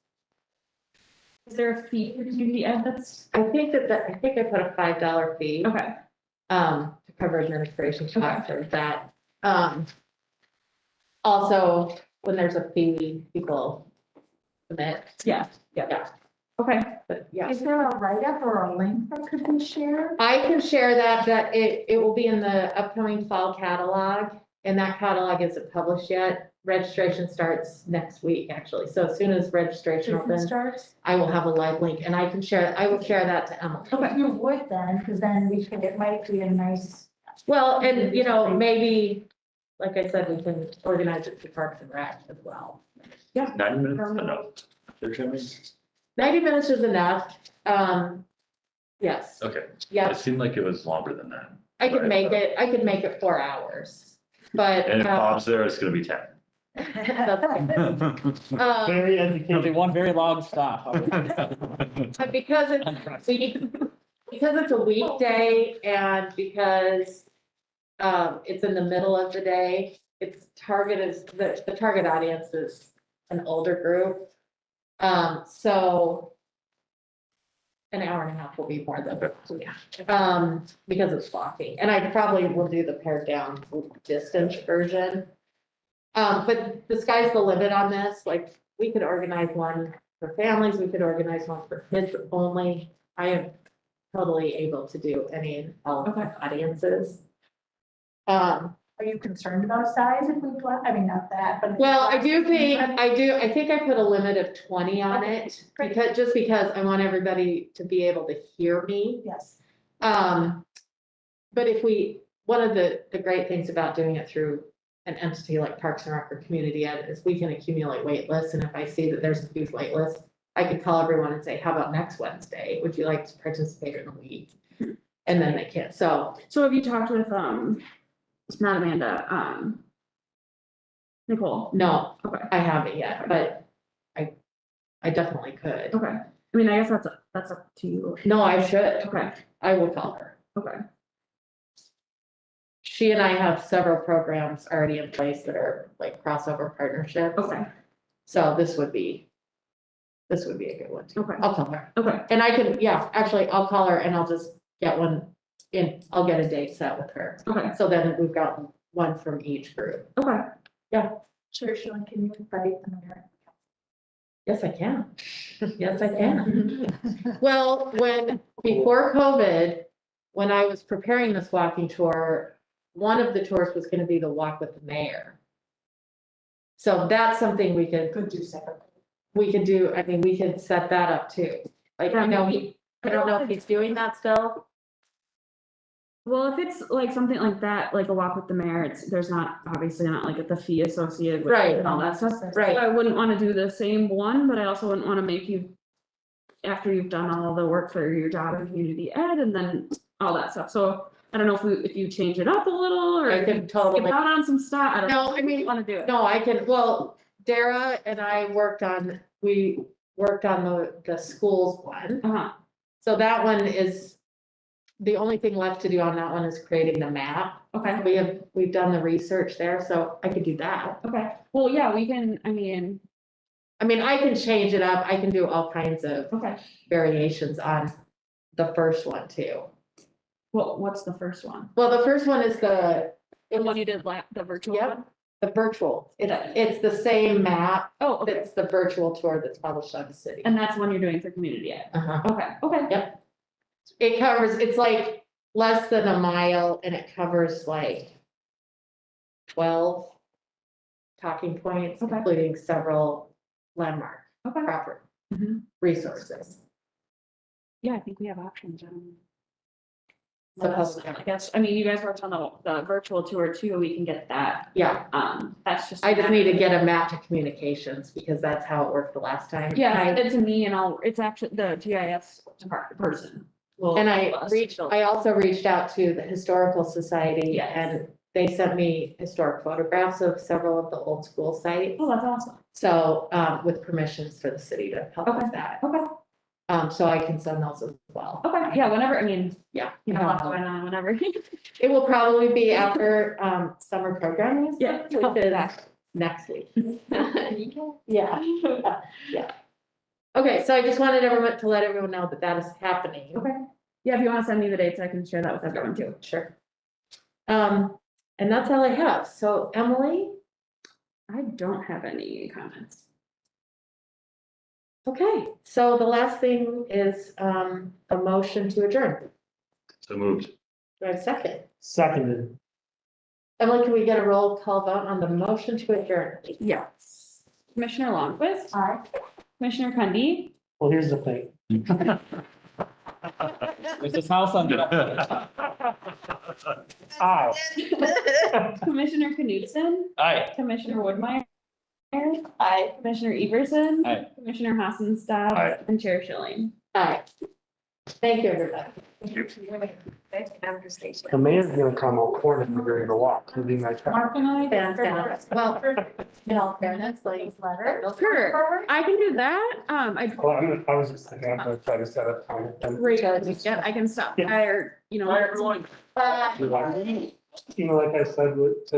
Is there a fee for community ed that's? I think I think I put a $5 fee. Okay. To cover administration costs for that. Also, when there's a fee, people submit. Yeah. Okay. But yeah, Is there a write-up or a link that could be shared? I can share that it will be in the upcoming fall catalog, and that catalog isn't published yet. Registration starts next week, actually. So as soon as registration opens, Starts? I will have a live link, and I will share that to Emily. If you would then, because then we could, it might be a nice. Well, and maybe, like I said, we can organize it to Parks and Rec as well. 90 minutes, enough. They're showing? 90 minutes is enough. Yes, Okay, yeah, it seemed like it was longer than that. I could make it 4 hours, but. And if Bob's there, it's gonna be 10. Very It'll be educated. one very long stop. But because it's a weekday and because, it's in the middle of the day, the target audience is an older group. So an hour and a half will be more than, because it's walking, and I probably will do the pared down distance version. But the sky's the limit on this, like, we could organize one for families, we could organize one for kids only. I am totally able to do any and all audiences. Are you concerned about size if we, I mean, not that, but. Well, I think I put a limit of 20 on it, because I want everybody to be able to hear me. Yes. But one of the great things about doing it through an entity like Parks and Rec or Community Ed is we can accumulate wait lists, and if I see that there's a huge wait list, I could call everyone and say, how about next Wednesday? Would you like to participate in a week? And then they can, so. So have you talked with, it's not Amanda, Nicole? No, Okay. I haven't yet, but I definitely could. Okay. I mean, I guess that's up to you. No, I should. Okay. I will call her. Okay. She and I have several programs already in place that are like crossover partnerships. Okay. So this would be a good one too. Okay. I'll call her. Okay. And I can, yeah, actually, I'll call her and I'll just get one in, I'll get a date set with her. Okay. So then we've got one from each group. Okay. Sure, Sean, can you invite the mayor? Yes, I can. Yes, I can. Well, before COVID, when I was preparing this walking tour, one of the tours was gonna be the walk with the mayor. So that's something we could do separately. do, I mean, we could set that up too. Like, I know I don't know if he's doing that still. Well, if it's like something like that, like a walk with the mayor, there's not, obviously not like the fee associated with Right. it and all that stuff. Right. So I wouldn't wanna do the same one, but I also wouldn't wanna make you, after you've done all the work for your job in community ed and then all that stuff. So I don't know if you change it up a little or I if you could totally. skip out on some stuff. I don't know. No, I mean, Wanna do it. no, I can, well, Dara and I we worked on the schools one. Uh-huh. So that one is the only thing left to do on that one is creating the map. Okay, We've done the research there, so I could do that. okay. Well, yeah, we can, I mean, I mean, I can change it up. I can do all kinds of okay. variations on the first one too. What's the first one? Well, the first one is The one you did the virtual Yep. one? the virtual. It's the same map. Oh, okay. It's the virtual tour that's published on the city. And that's one you're doing for community ed? Uh-huh. Okay, okay. It covers, it's like less than a mile and it covers like 12 talking points, Okay. including several landmark Okay. proper Mhm. resources. Yeah, I think we have options. So, I guess, I mean, you guys worked on the virtual tour too, we can get that, yeah, that's just. I just need to get a map to communications because that's how it worked the last time. Yeah, it's me and it's actually the GIS department person. And I also reached out to the Historical Society Yes. and they sent me historic photographs of several of the old school sites. Oh, that's awesome. So, with permissions for the city to help with that. Okay, So I can send those as well. okay, yeah, whenever, I mean, Yeah. you know, what's going on, whenever. It will probably be after, summer programming. is Yeah. done, Which is next week. Yeah, yeah. Okay, so I just wanted everyone to let everyone know that that is happening. Okay, yeah, if you wanna send me the dates, I can share that with everyone too. Sure. And that's all I have. So Emily, I don't have any comments. okay, so the last thing is, a motion to adjourn. So moved. Do I have a second? Seconded. Emily, can we get a roll call vote on the motion to adjourn? Yes. Commissioner Longquist, Aye. Commissioner Cundy, Well, here's the thing. There's this house on. Aye. Commissioner Knudsen, Aye. Commissioner Woodmeyer. Aye. Commissioner Everson. Aye. Commissioner Hassenstadt. Aye. And Chair Schilling. Aye. Thank you, everybody. The mayor's gonna come out corner and we're gonna walk. It'll be nice. Mark and I. Fantastic. Well, in all fairness, like. Sure, I can do that. Well, I was just thinking, I'm gonna try to set up time with them. Yeah, I can stop Yeah. by or, you know. Bye. You know, like I said, with,